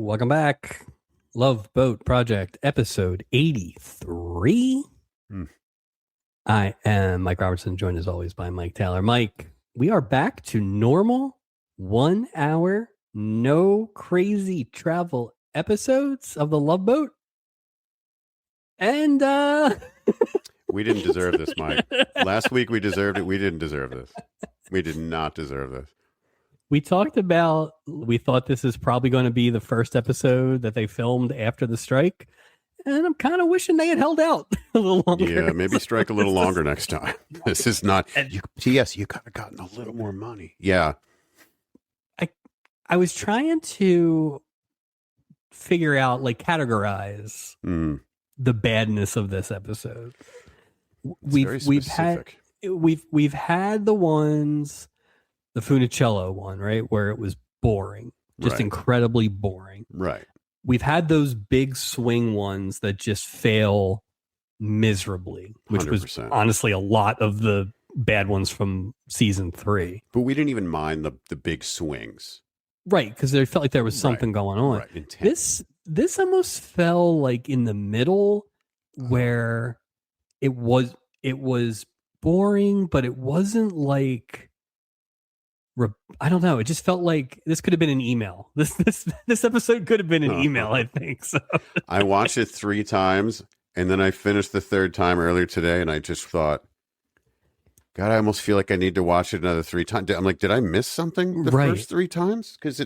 Welcome back. Love Boat Project, episode 83. I am Mike Robertson, joined as always by Mike Taylor. Mike, we are back to normal 1 hour, no crazy travel episodes of the Love Boat. And we didn't deserve this, Mike. Last week we deserved it. We didn't deserve this. We did not deserve this. We talked about, we thought this is probably going to be the first episode that they filmed after the strike. And I'm kind of wishing they had held out a little longer. Yeah, maybe strike a little longer next time. This is not, you could have gotten a little more money. Yeah. I was trying to figure out, like, categorize the badness of this episode. We've had the ones, the Funicello one, right, where it was boring, just incredibly boring. Right. We've had those big swing ones that just fail miserably, which 100%. Was honestly a lot of the bad ones from season 3. But we didn't even mind the big swings. Right, because there felt like there was something going on. Right. This almost fell like in the middle where it was boring, but it wasn't like, I don't know. It just felt like this could have been an email. This episode could have been an email, I think. So I watched it 3 times, and then I finished the 3rd time earlier today, and I just thought, God, I almost feel like I need to watch it another 3 times. I'm like, did I miss something the first 3 times? Because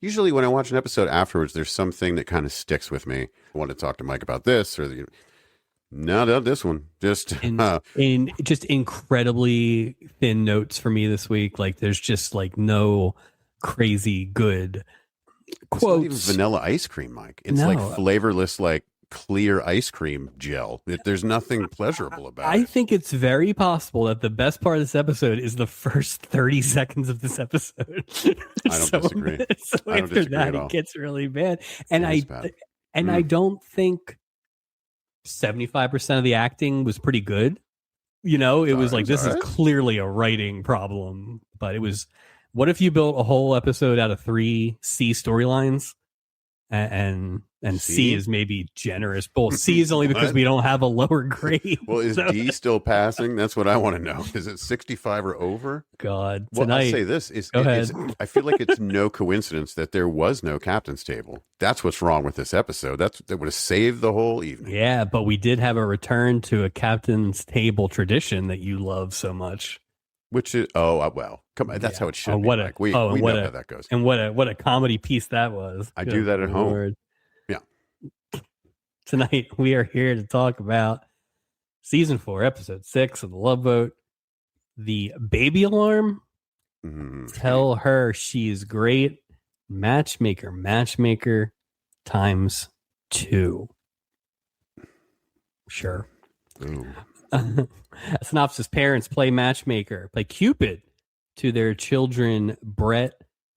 usually when I watch an episode afterwards, there's something that kind of sticks with me. I want to talk to Mike about this or no, this one just in just incredibly thin notes for me this week. Like there's just like no crazy good quotes. It's not even vanilla ice cream, Mike. It's like flavorless, like clear ice cream gel. There's nothing pleasurable about it. I think it's very possible that the best part of this episode is the first 30 seconds of this episode. I don't disagree. So I don't after disagree that, at all. it gets really bad. And I don't think 75% of the acting was pretty good. You know, it was like, this is clearly a writing problem, but it was, what if you built a whole episode out of 3 C storylines and C is maybe generous. Well, C is only because we don't have a lower grade. Well, is D still passing? That's what I want to know. Is it 65 or over? God, well, tonight. I'll say this. Go ahead. I feel like it's no coincidence that there was no captain's table. That's what's wrong with this episode. That would have saved the whole evening. Yeah, but we did have a return to a captain's table tradition that you love so much. Which is, well, come on, that's how it should be. We know how that goes. And what a comedy piece that was. I do that at home. Yeah. Tonight, we are here to talk about season 4, episode 6 of The Love Boat, The Baby Alarm. Tell her she's great. Matchmaker times 2. Sure. Ooh. A synopsis: parents play Cupid to their children, Brett,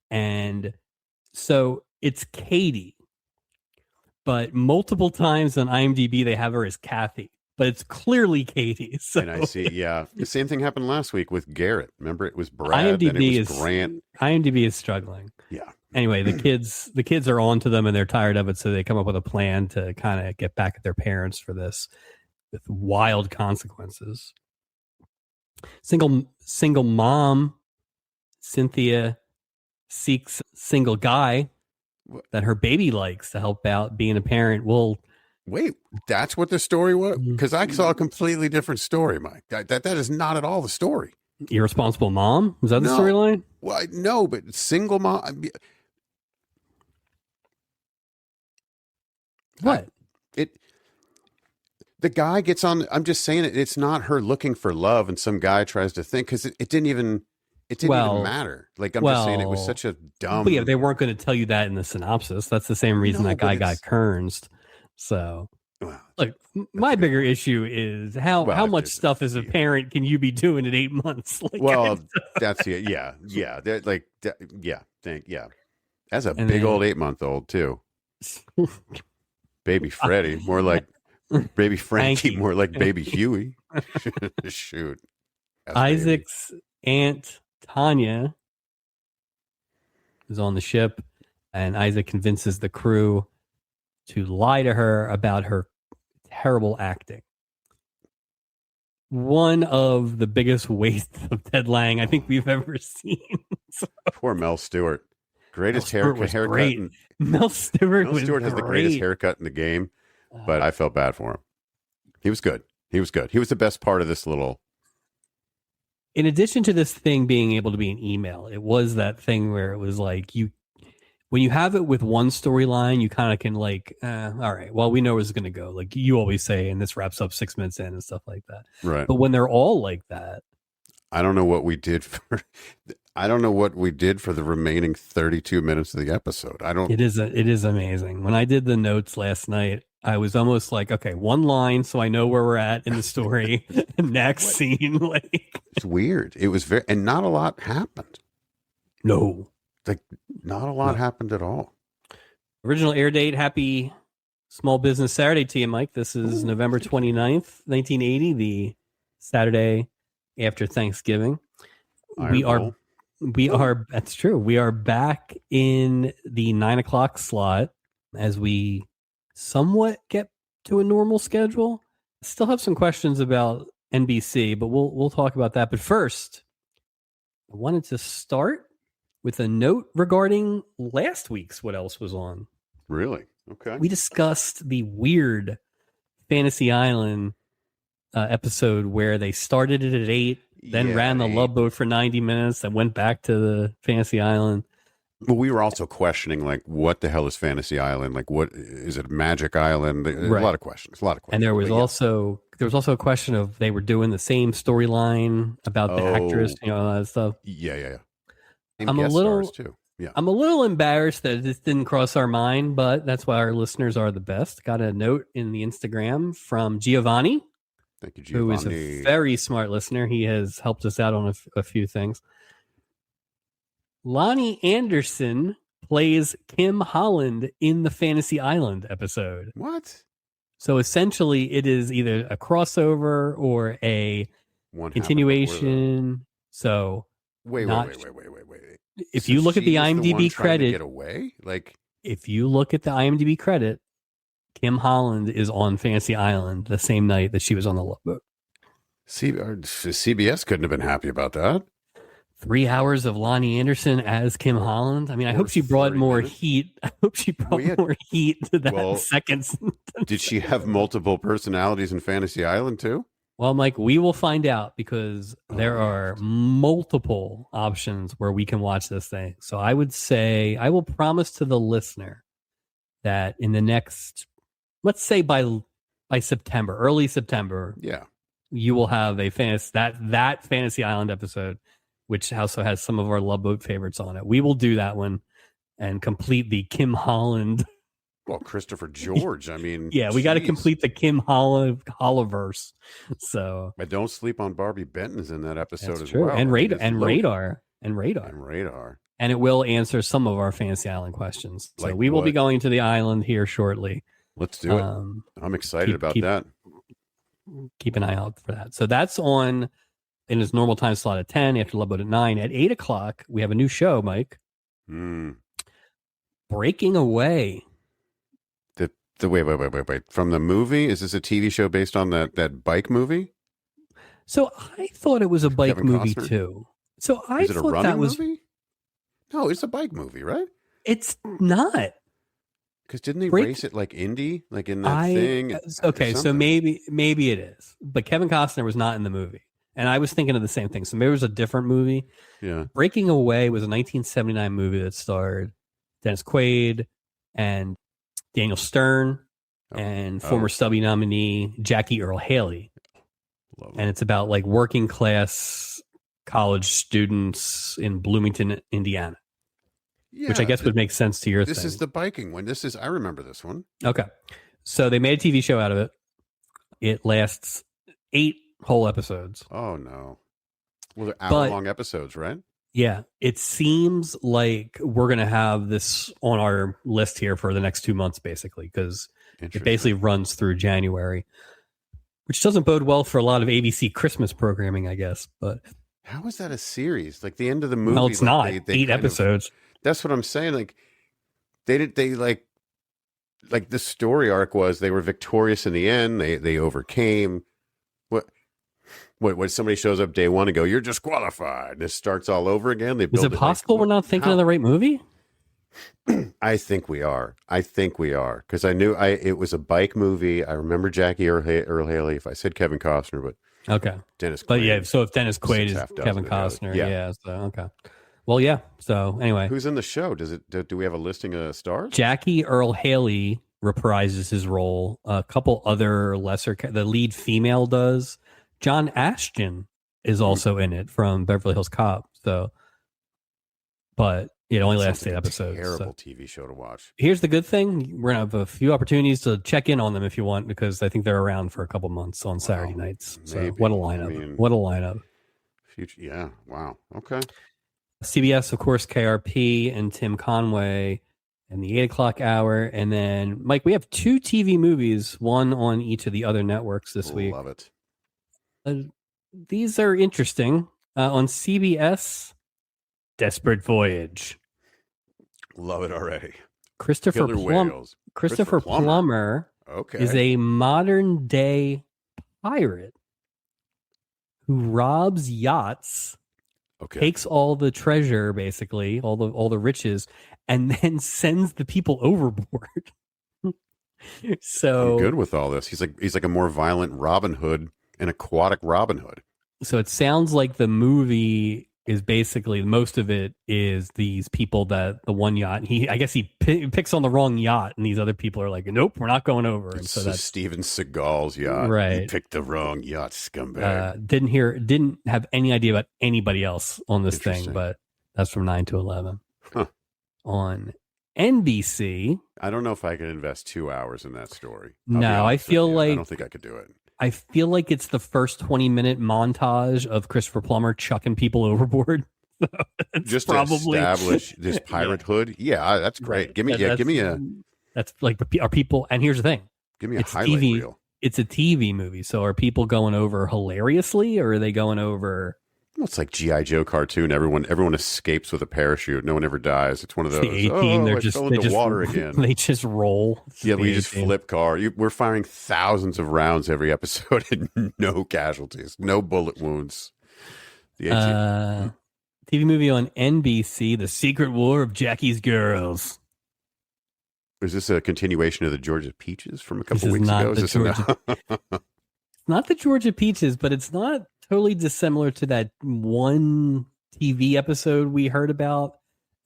and so it's Katie. But multiple times on IMDb, they have her as Kathy, but it's clearly Katie. So. And I see, yeah. The same thing happened last week with Garrett. Remember, it was Brad, then it was Grant. IMDb is struggling. Yeah. Anyway, the kids are on to them, and they're tired of it, so they come up with a plan to kind of get back at their parents for this with wild consequences. Single mom, Cynthia, seeks single guy that her baby likes to help out being a parent. Well, wait, that's what the story was? Because I saw a completely different story, Mike. That is not at all the story. Irresponsible mom? Was that the storyline? Well, no, but single mom. What? The guy gets on. I'm just saying it's not her looking for love, and some guy tries to think, because it didn't even matter. Like, I'm just saying it was such a dumb. But yeah, they weren't going to tell you that in the synopsis. That's the same reason that guy got kernsed. So, look, my bigger issue is how much stuff as a parent can you be doing at 8 months? Like, that's it. Yeah. As a big old 8-month-old too. Baby Freddie, more like baby Frankie, more like baby Huey. Shoot. Isaac's aunt Tanya is on the ship and Isaac convinces the crew to lie to her about her terrible acting. One of the biggest wastes of Ted Lang I think we've ever seen. Poor Mel Stewart. Greatest haircut. Great. Mel Stewart has the greatest haircut in the game, but I felt bad for him. He was good. He was the best part of this little. In addition to this thing being able to be an email, it was that thing where it was like when you have it with one storyline, you kind of can like, all right, well, we know where it's going to go. Like you always say, and this wraps up 6 minutes in and stuff like that. Right. But when they're all like that, I don't know what we did for the remaining 32 minutes of the episode. It is amazing. When I did the notes last night, I was almost like, okay, one line so I know where we're at in the story. Next scene. Like it's weird. It was and not a lot happened. No. Like not a lot happened at all. Original air date, happy Small Business Saturday to you, Mike. This is November 29th, 1980, the Saturday after Thanksgiving. We are that's true. We are back in the 9:00 slot as we somewhat get to a normal schedule. Still have some questions about NBC, but we'll talk about that. But first, I wanted to start with a note regarding last week's What Else Was On. Really? Okay. We discussed the weird Fantasy Island episode where they started it at 8, then ran the Love Boat for 90 minutes, and went back to the Fantasy Island. Well, we were also questioning, like, what the hell is Fantasy Island? Like, what is it? Magic Island? Right. A lot of questions. And there was also a question of they were doing the same storyline about the actress, all that stuff. Yeah. I'm a little embarrassed that this didn't cross our mind, but that's why our listeners are the best. Got a note in the Instagram from Giovanni. Thank you, Giovanni. Who is a very smart listener. He has helped us out on a few things. Lonnie Anderson plays Kim Holland in the Fantasy Island episode. What? So essentially, it is either a crossover or a continuation. So wait. If you look at the IMDb credit, get away? Like, if you look at the IMDb credit, Kim Holland is on Fantasy Island the same night that she was on the Love Boat. CBS couldn't have been happy about that. 3 hours of Lonnie Anderson as Kim Holland. I mean, I hope she brought more heat. I hope she brought more heat to that second. Did she have multiple personalities in Fantasy Island too? Well, Mike, we will find out because there are multiple options where we can watch this thing. So I would say, I will promise to the listener that in the next, let's say by September, early September, you will have a that Fantasy Island episode, which also has some of our Love Boat favorites on it. We will do that one and complete the Kim Holland. Well, Christopher George. I mean, we got to complete the Kim Holland Holliverse. So, but don't sleep on Barbie Benton's in that episode as true. well. And Radar. And it will answer some of our Fantasy Island questions. So we will be going to the island here shortly. Let's do it. I'm excited about that. Keep an eye out for that. So that's on in its normal time slot at 10, after Love Boat at 9. At 8:00, we have a new show, Mike. Breaking Away. Wait. From the movie? Is this a TV show based on that bike movie? So I thought it was a bike movie too. So I thought that was movie? No, it's a bike movie, right? It's not. Because didn't they race it like Indy, like in that thing? Okay, so maybe it is. But Kevin Costner was not in the movie. And I was thinking of the same thing. So maybe it was a different movie. Yeah. Breaking Away was a 1979 movie that starred Dennis Quaid and Daniel Stern and former Stubby nominee Jackie Earle Haley. And it's about like working class college students in Bloomington, Indiana. Yeah, which I guess would make sense to your thing. This is the biking one. I remember this one. Okay. So they made a TV show out of it. It lasts 8 whole episodes. Oh, no. Well, they're hour-long episodes, right? Yeah. It seems like we're going to have this on our list here for the next 2 months, basically, because it basically runs through January, which doesn't bode well for a lot of ABC Christmas programming, I guess. But how is that a series? Like the end of the movie? Well, it's not. 8 episodes. That's what I'm saying. Like, They like the story arc was they were victorious in the end. They overcame. When somebody shows up day one and go, you're disqualified. This starts all over again. They Is it possible we're not thinking of the right movie? I think we are. Because I knew it was a bike movie. I remember Jackie Earl Haley. If I said Kevin Costner, but okay, Dennis Quaid. But yeah, so if Dennis Quaid is Kevin Costner, yeah. So okay. Well, yeah. So anyway, who's in the show? Do we have a listing of stars? Jackie Earl Haley reprises his role. A couple other the lead female does. John Ashton is also in it from Beverly Hills Cop. So, but it only lasts 8 episodes. Terrible TV show to watch. Here's the good thing: we're gonna have a few opportunities to check in on them if you want, because I think they're around for a couple months on Saturday nights. So maybe. What a lineup! What a lineup! Future, yeah. Wow. Okay. CBS, of course, KRP and Tim Conway in the 8 o'clock hour, and then Mike, we have 2 TV movies, one on each of the other networks this week. Love it. These are interesting. On CBS, Desperate Voyage. Love it already. Christopher Plummer is a modern day pirate who robs yachts, takes all the treasure, basically all the riches, and then sends the people overboard. So I'm good with all this. He's like a more violent Robin Hood, an aquatic Robin Hood. So it sounds like the movie is basically, most of it is these people that the one yacht, I guess he picks on the wrong yacht, and these other people are like, nope, we're not going over. And so that's Steven Seagal's yacht. Right. You picked the wrong yacht, scumbag. Didn't have any idea about anybody else on this thing, but that's from 9 to 11. Huh. On NBC. I don't know if I can invest 2 hours in that story. No, I feel like I don't think I could do it. I feel like it's the first 20-minute montage of Christopher Plummer chucking people overboard. Just probably to establish this pirate hood. Yeah, that's great. Right. Give me a. That's like, are people? And here's the thing. Give me a highlight reel. It's a TV movie, so are people going over hilariously, or are they going over? Well, it's like G.I. Joe cartoon. Everyone escapes with a parachute. No one ever dies. It's one of those. The A-team, they fell into water again. They just roll. Yeah, we just flip car. We're firing thousands of rounds every episode and no casualties, no bullet wounds. The A-team. TV movie on NBC, The Secret War of Jackie's Girls. Is this a continuation of the Georgia Peaches from a couple weeks ago? It's not the Georgia Peaches, but it's not totally dissimilar to that one TV episode we heard about.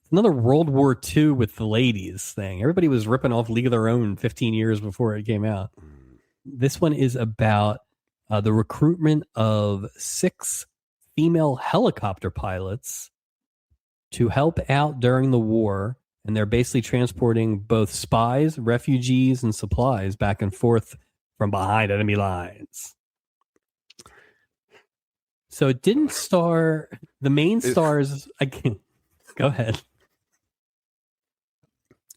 It's another World War II with the ladies thing. Everybody was ripping off League of Their Own 15 years before it came out. This one is about the recruitment of 6 female helicopter pilots to help out during the war. And they're basically transporting both spies, refugees, and supplies back and forth from behind enemy lines. So it didn't star the main stars. I can't go ahead.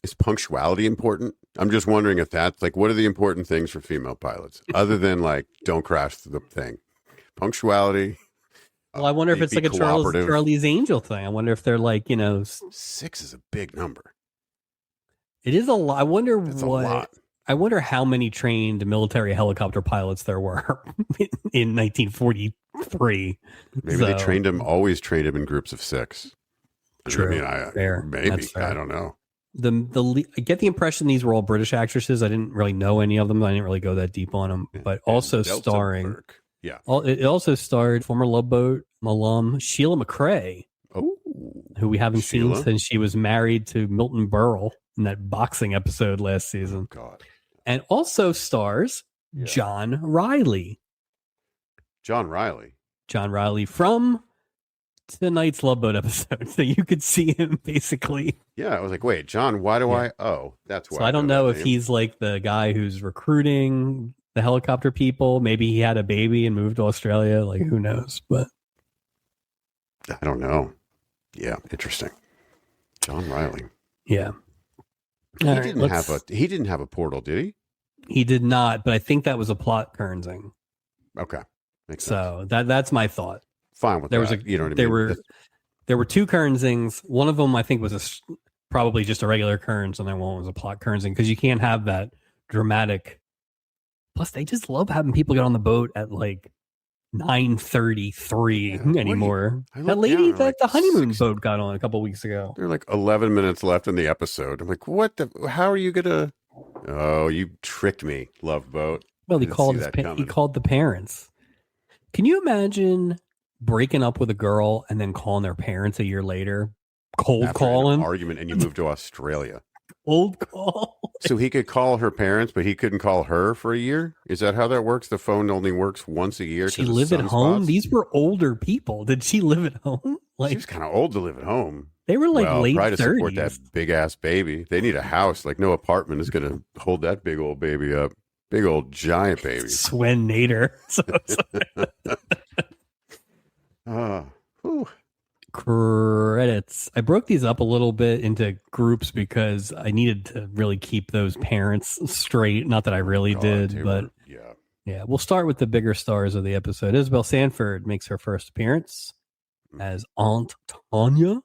Is punctuality important? I'm just wondering if that's like, what are the important things for female pilots other than like, don't crash the thing? Punctuality. Well, I wonder if it's like a Charlie's Angel thing. I wonder if they're like, 6 is a big number. It is a lot. I wonder a lot. I wonder how many trained military helicopter pilots there were in 1943. Maybe they always trained them in groups of 6. True. I mean, fair. Maybe. Fair. I don't know. I get the impression these were all British actresses. I didn't really know any of them. I didn't really go that deep on them. But also starring. Yeah. It also starred former Love Boat alum Sheila McRae, who we haven't seen since she was married to Milton Berle in that boxing episode last season. Oh, God. And also stars John Riley. John Riley from tonight's Love Boat episode. So you could see him basically. Yeah, I was like, wait, John, why do I? Oh, that's why. So I don't know if he's like the guy who's recruiting the helicopter people. Maybe he had a baby and moved to Australia. Like, who knows? But I don't know. Interesting. John Riley. Yeah. He didn't have a portal, did he? He did not, but I think that was a plot kernsing. Okay. Makes sense. That's my thought. Fine with that. You know what I mean? There were 2 kernsings. One of them I think was probably just a regular occurrence, and then one was a plot occurrence, because you can't have that dramatic. Plus, they just love having people get on the boat at like 9:33 anymore. That lady that the honeymoon boat got on a couple weeks ago. There are like 11 minutes left in the episode. I'm like, what the? How are you gonna? Oh, you tricked me, Love Boat. Well, he called the parents. Can you imagine breaking up with a girl and then calling their parents a year later? Cold calling argument, and you moved to Australia. Cold call. So he could call her parents, but he couldn't call her for a year? Is that how that works? The phone only works once a year? She live at home? These were older people. Did she live at home? Like, she was kind of old to live at home. They were like late 30s. Probably to support that big-ass baby. They need a house. Like, no apartment is going to hold that big old baby up. Big old giant baby. Swen Nader. Credits. I broke these up a little bit into groups because I needed to really keep those parents straight. Not that I really did, but yeah. We'll start with the bigger stars of the episode. Isabel Sanford makes her first appearance as Aunt Tanya.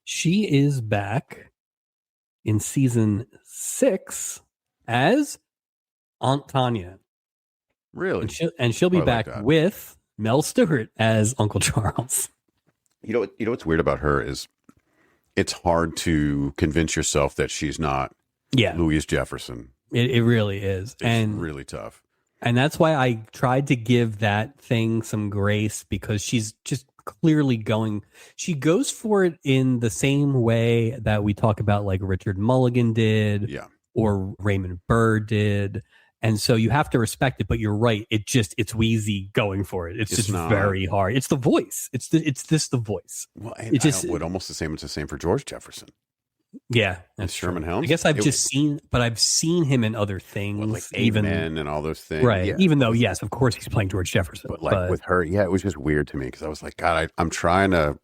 She is back in season 6 as Aunt Tanya. Really? And she'll be back with Mel Stewart as Uncle Charles. You know what's weird about her is it's hard to convince yourself that she's not Louise Jefferson. It really is. It's really tough. And that's why I tried to give that thing some grace, because she's just clearly she goes for it in the same way that we talk about like Richard Mulligan did or Raymond Burr did. And so you have to respect it, but you're right. It's wheezy going for it. It's just very hard. It's the voice. It's the voice. Well, and it's just almost the same. It's the same for George Jefferson. Yeah, that's Sherman Helms. I guess I've seen him in other things, like even Men and all those things, right? Yeah. Even though, yes, of course, he's playing George Jefferson. But with her, it was just weird to me because I was like, God, I'm trying to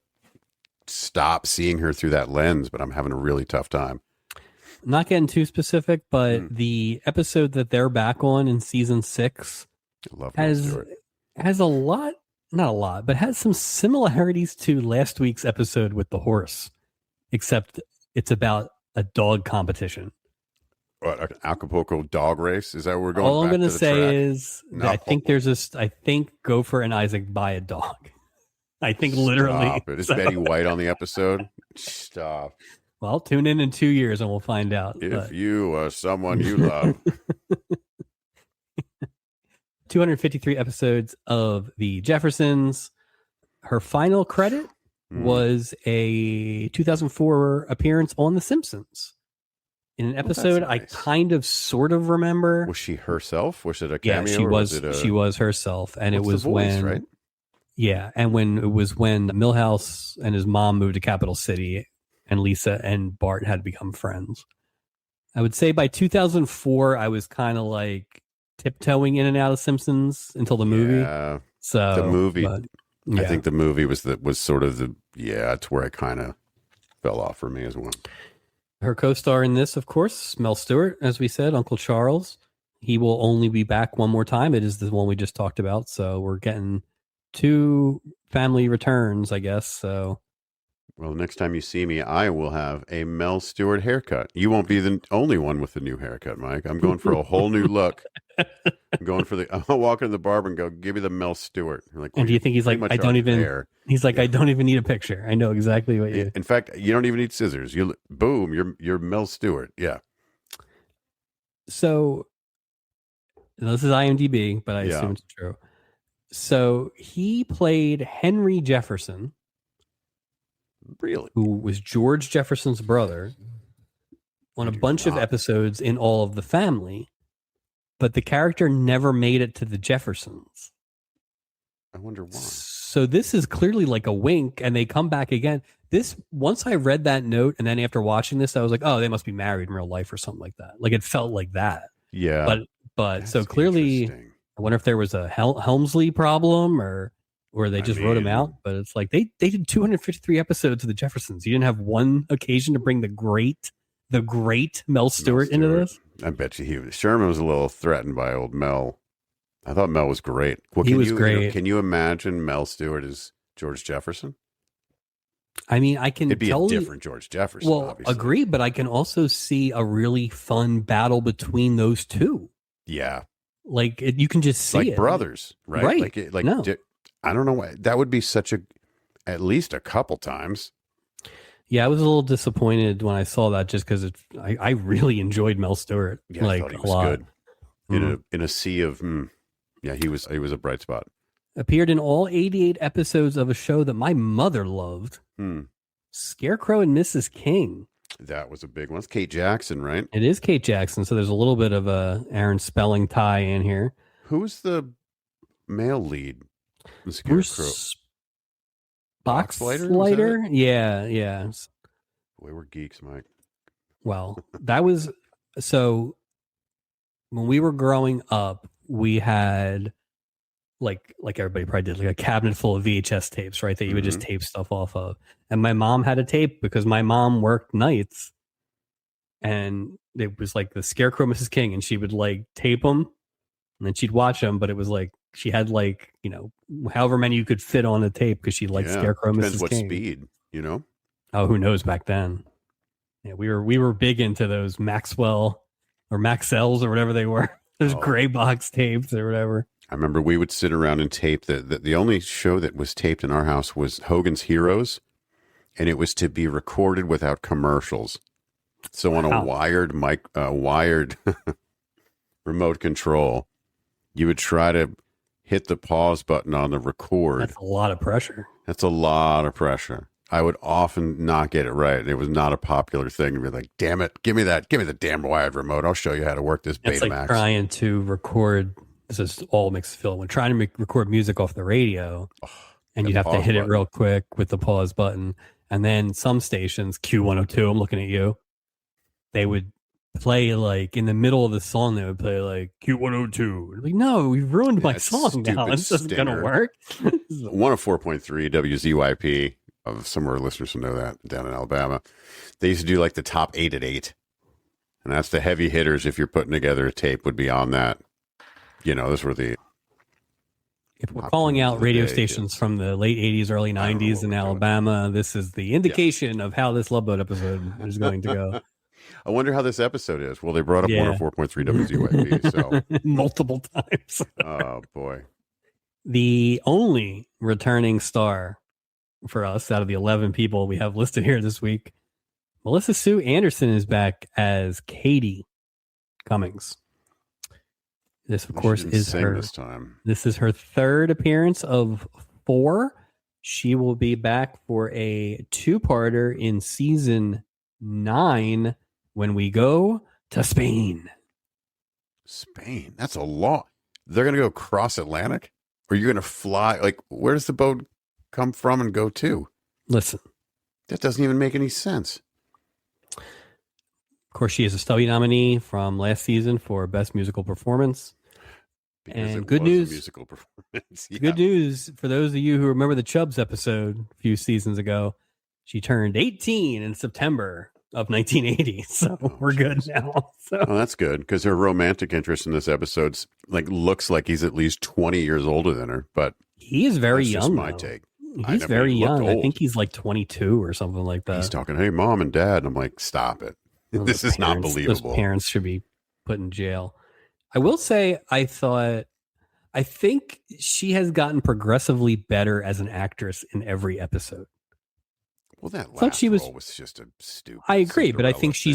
stop seeing her through that lens, but I'm having a really tough time. Not getting too specific, but the episode that they're back on in season 6 has a lot, not a lot, but has some similarities to last week's episode with the horse, except it's about a dog competition. What, an Acapulco dog race? Is that what we're going? All I'm going to say is that I think Gopher and Isaac buy a dog. I think literally. Stop it. Is Betty White on the episode? Stop. Well, tune in 2 years and we'll find out. If you are someone you love. 253 episodes of The Jeffersons. Her final credit was a 2004 appearance on The Simpsons. In an episode I kind of sort of remember. Was she herself? Was it a cameo? Yeah, she was herself. And it was when... right? Yeah, and when Milhouse and his mom moved to Capital City, and Lisa and Bart had become friends. I would say by 2004, I was kind of like tiptoeing in and out of Simpsons until the movie. Yeah. So the movie, I think the movie was sort of it's where I kind of fell off for me as well. Her co-star in this, of course, Mel Stewart, as we said, Uncle Charles. He will only be back one more time. It is the one we just talked about. So we're getting 2 family returns, I guess. So. Well, next time you see me, I will have a Mel Stewart haircut. You won't be the only one with the new haircut, Mike. I'm going for a whole new look. I'll walk into the barber and go, give me the Mel Stewart. Like, and do you think he's like, I don't even need a picture. I know exactly what you. In fact, you don't even need scissors. Boom, you're Mel Stewart. Yeah. So this is IMDb, but I assume it's true. So he played Henry Jefferson. Really? Who was George Jefferson's brother on a bunch of episodes in All of the Family, but the character never made it to the Jeffersons. I wonder why. So this is clearly like a wink, and they come back again. Once I read that note, and then after watching this, I was like, oh, they must be married in real life or something like that. Like it felt like that. Yeah. But so clearly, I wonder if there was a Helmsley problem or they just wrote him out. But it's like they did 253 episodes of the Jeffersons. You didn't have one occasion to bring the great Mel Stewart into this. I bet you Sherman was a little threatened by old Mel. I thought Mel was great. Well, he was great. Can you imagine Mel Stewart as George Jefferson? I mean, I can It'd be totally a different George Jefferson, well obviously. agree, but I can also see a really fun battle between those two. Yeah, Like you can just see like it, brothers, right? right? Like I don't know why that would be such a at least a couple times. Yeah, I was a little disappointed when I saw that, just because I really enjoyed Mel Stewart, Yeah, I thought he was good in a sea of. Yeah, he was a bright spot. Appeared in all 88 episodes of a show that my mother loved, Scarecrow and Mrs. King. That was a big one. It's Kate Jackson, right? It is Kate Jackson, so there's a little bit of a Aaron Spelling tie in here. Who's the male lead? The Scarecrow. Bruce Boxleiter? Yeah. Boy, we're geeks, Mike. Well, that was so when we were growing up, we had like everybody probably did, like a cabinet full of VHS tapes, right? That you would just tape stuff off of. And my mom had a tape because my mom worked nights, and it was like the Scarecrow, Mrs. King, and she would like tape them, and then she'd watch them. But it was like she had like, you know, however many you could fit on a tape because she liked Scarecrow, Depends Mrs. what King. Speed, you know? Oh, who knows back then? Yeah, we were big into those Maxwell or Maxells or whatever they were. Those gray box tapes or whatever. I remember we would sit around and tape the only show that was taped in our house was Hogan's Heroes, and it was to be recorded without commercials. So on a wired remote control, you would try to hit the pause button on the record. That's a lot of pressure. That's a lot of pressure. I would often not get it right. It was not a popular thing to be like, damn it, give me the damn wired remote. I'll show you how to work this Betamax. It's like trying to record. This is all makes me feel when trying to record music off the radio, and you'd have to hit it real quick with the pause button. And then some stations, Q102, I'm looking at you, they would play like in the middle of the song, they would play like Q102. Like, no, we've ruined my song now. This isn't going to work. 104.3 WZYP. Some of our listeners will know that down in Alabama. They used to do like the top 8 at 8. And that's the heavy hitters. If you're putting together a tape, would be on that. You know, those were the. If we're calling out radio stations from the late 80s, early 90s in Alabama, this is the indication of how this Love Boat episode is going to go. I wonder how this episode is. Well, they brought up 104.3 WZYP. So. Multiple times. Oh, boy. The only returning star for us out of the 11 people we have listed here this week, Melissa Sue Anderson is back as Katie Cummings. This, of course, is her. This is her third appearance of 4. She will be back for a 2-parter in season 9 when we go to Spain. Spain? That's a lot. They're going to go cross Atlantic? Or you're going to fly? Like, where does the boat come from and go to? Listen. That doesn't even make any sense. Of course, she is a Stubby nominee from last season for Best Musical Performance. Because and good news, musical performance. Yeah. Good news for those of you who remember the Chubbs episode a few seasons ago. She turned 18 in September of 1980, so we're good now. So. Oh, that's good, because her romantic interest in this episode looks like he's at least 20 years older than her, but he is very that's young. Just my take. He's very young. I think he's like 22 or something like that. He's talking, "Hey, mom and dad," and I'm like, "Stop it! Well, this is not believable." Those parents should be put in jail. I will say, I think she has gotten progressively better as an actress in every episode. Well, that last role was just a stupid. I agree, but I think she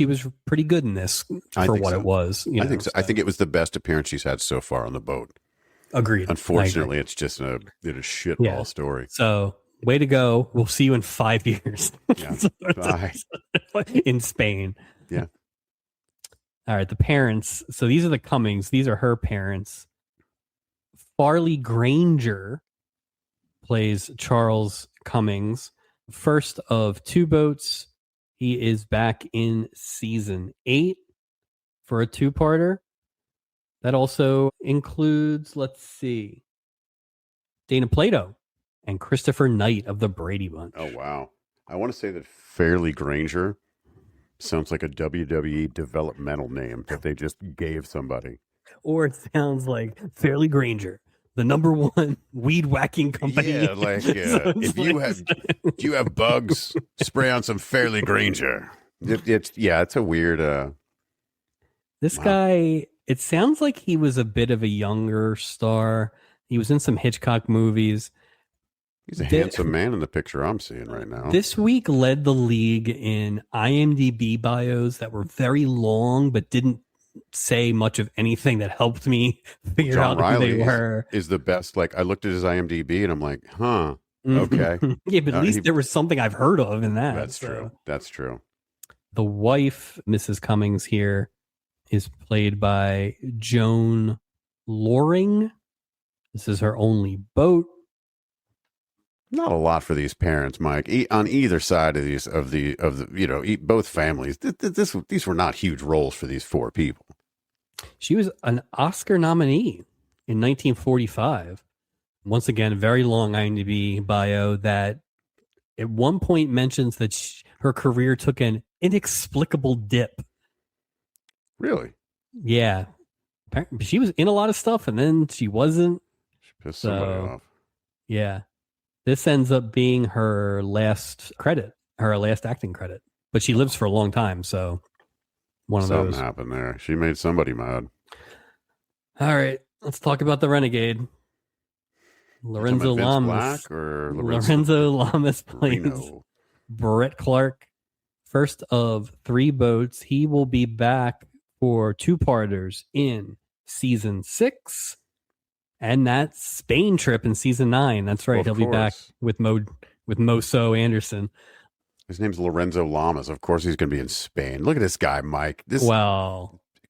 was pretty good in this for what it was. I think so. I think it was the best appearance she's had so far on the boat. Agreed. Unfortunately, it's just a shitball story. So, way to go. We'll see you in 5 years. Yeah. Bye. In Spain. Yeah. All right. The parents. So, these are the Cummings. These are her parents. Farley Granger plays Charles Cummings. First of 2 boats. He is back in season 8 for a 2-parter. That also includes, let's see, Dana Plato and Christopher Knight of the Brady Bunch. Oh, wow. I want to say that Farley Granger sounds like a WWE developmental name that they just gave somebody. Or it sounds like Fairly Granger, the number one weed whacking company. Yeah, like if you have bugs, spray on some Fairly Granger. It's a weird. This Wow. guy, it sounds like he was a bit of a younger star. He was in some Hitchcock movies. He's a handsome man in the picture I'm seeing right now. This week led the league in IMDb bios that were very long, but didn't say much of anything that helped me figure out who they were. Is the best. Like, I looked at his IMDb and I'm like, huh, okay. Yeah, but at least there was something I've heard of in that. That's true. That's true. The wife, Mrs. Cummings here, is played by Joan Loring. This is her only boat. Not a lot for these parents, Mike. On either side of both families. These were not huge roles for these four people. She was an Oscar nominee in 1945. Once again, a very long IMDb bio that at one point mentions that her career took an inexplicable dip. Really? Yeah. She was in a lot of stuff and then she wasn't. She pissed somebody off. Yeah. This ends up being her last credit, her last acting credit. But she lives for a long time, so Something happened there. She made somebody mad. All right. Let's talk about the Renegade. Lorenzo Lamas. Lorenzo Lamas plays Brett Clark. First of 3 boats. He will be back for 2-parters in season 6. And that Spain trip in season 9. That's right. He'll be back with Moso Anderson. His name's Lorenzo Lamas. Of course he's going to be in Spain. Look at this guy, Mike.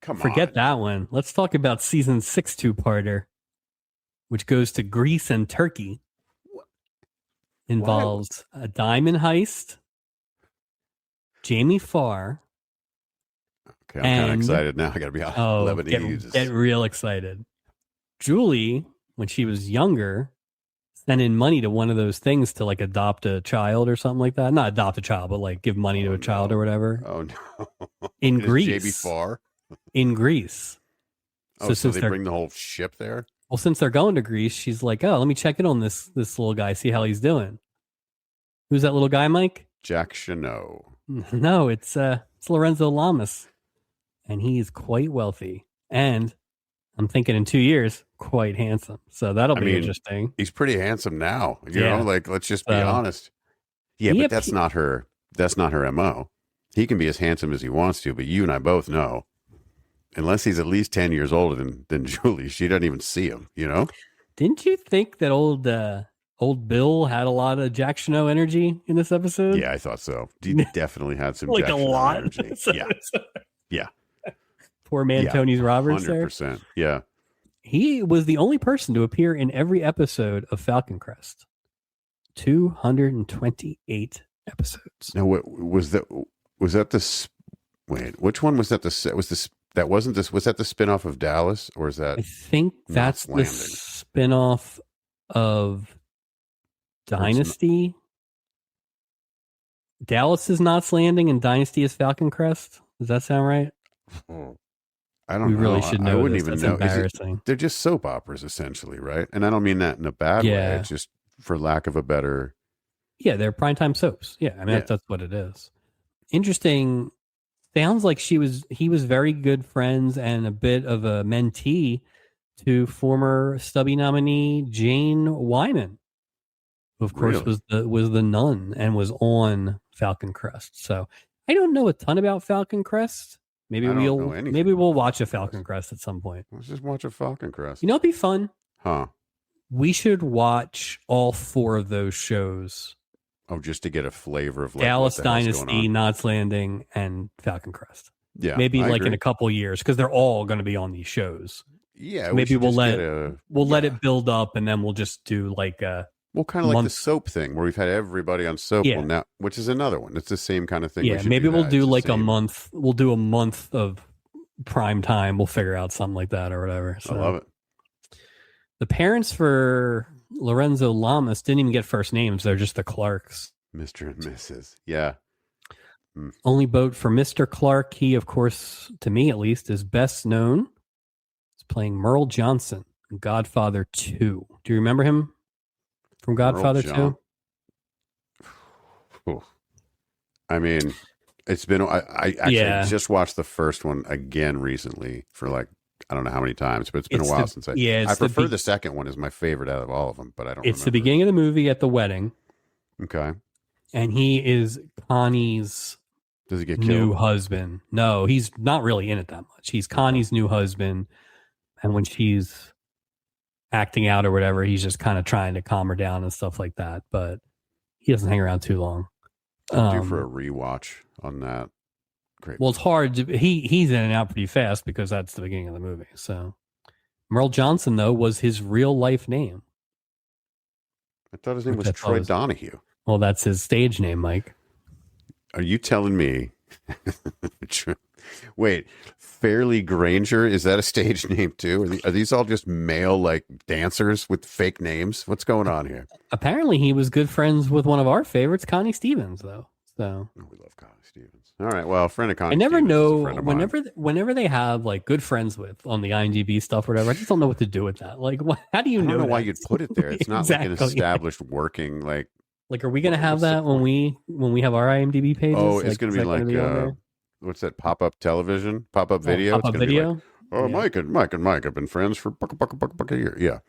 Forget that one. Let's talk about season 6 2-parter, which goes to Greece and Turkey. Involves a diamond heist, Jamie Farr. Okay, I'm kind of excited now. I got to be Lebanese. Get real excited. Julie, when she was younger, sent in money to one of those things to like adopt a child or something like that. Not adopt a child, but like give money to a child or whatever. Oh no! In Greece, Jamie Farr. In Greece. So they bring the whole ship there. Well, since they're going to Greece, she's like, "Oh, let me check in on this little guy, see how he's doing." Who's that little guy, Mike? Jack Chanot. No, it's Lorenzo Lamas, and he's quite wealthy, and I'm thinking in 2 years, quite handsome. So that'll be interesting. He's pretty handsome now. You know, like, let's just be honest. Yeah, but that's not her. That's not her MO. He can be as handsome as he wants to, but you and I both know, unless he's at least 10 years older than Julie, she doesn't even see him, you know? Didn't you think that old Bill had a lot of Jack Chanot energy in this episode? Yeah, I thought so. He definitely had some like Jack a Chanot lot. Energy. Yeah. Poor man, Tony's Roberts 100%. there. Yeah. He was the only person to appear in every episode of Falcon Crest. 228 episodes. Now, what was that? Was that the? Wait, which one was that? Was that the spinoff of Dallas, or is that? I think that's the spinoff of Dynasty. Dallas is Knots Landing, and Dynasty is Falcon Crest. Does that sound right? I don't know. We really should know. I wouldn't this. even That's know. Embarrassing. They're just soap operas, essentially, right? And I don't mean that in a bad way. It's just for lack of a better. Yeah, they're primetime soaps. Yeah, I mean that's what it is. Interesting. Sounds like he was very good friends and a bit of a mentee to former Stubby nominee Jane Wyman, who of course was the nun and was on Falcon Crest. So I don't know a ton about Falcon Crest. Maybe we'll watch a Falcon Crest at some point. Let's just watch a Falcon Crest. You know, it'd be fun. Huh? We should watch all 4 of those shows. Oh, just to get a flavor of like Dallas Dynasty, Knots Landing, and Falcon Crest. Yeah, maybe in a couple years because they're all going to be on these shows. Yeah, so maybe we'll let it build up, and then we'll just do like a kind of like the soap thing where we've had everybody on soap. Yeah. Well, now, which is another one. It's the same kind of thing. Yeah, maybe we'll do like a month. We'll do a month of prime time. We'll figure out something like that or whatever. So, I love it. The parents for Lorenzo Lamas didn't even get first names. They're just the Clarks. Mr. and Mrs. Yeah. Only boat for Mr. Clark. He, of course, to me at least, is best known as playing Merle Johnson Godfather 2. Do you remember him from Godfather 2? I mean, it's been, I actually just watched the first one again recently for like, I don't know how many times, but it's been a while since I prefer the second one is my favorite out of all of them, but I don't It's remember. The beginning of the movie at the wedding. Okay. And he is Connie's Does he get new killed? husband. No, he's not really in it that much. He's Connie's new husband. And when she's acting out or whatever, he's just kind of trying to calm her down and stuff like that. But he doesn't hang around too long. I'm due for a rewatch on that. Great. Well, it's hard. He's in and out pretty fast because that's the beginning of the movie. So Merle Johnson, though, was his real life name. I thought his name was Troy Donahue. Well, that's his stage name, Mike. Are you telling me? Wait, Fairly Granger, is that a stage name too? Are these all just male like dancers with fake names? What's going on here? Apparently, he was good friends with one of our favorites, Connie Stevens, though. So we love Connie Stevens. All right, well, a friend of Connie. I never Stevens know is a friend of whenever they have like good friends with on the IMDb stuff, or whatever. I just don't know what to do with that. Like, how do you know? I don't know why you'd put it there. It's not exactly. like an established working like. Like, are we going to have that when we have our IMDb pages? Oh, it's going to be like what's that? Pop-up television, pop-up video. Pop-up video. Like, oh, yeah. Mike and Mike have been friends for a year. Yeah.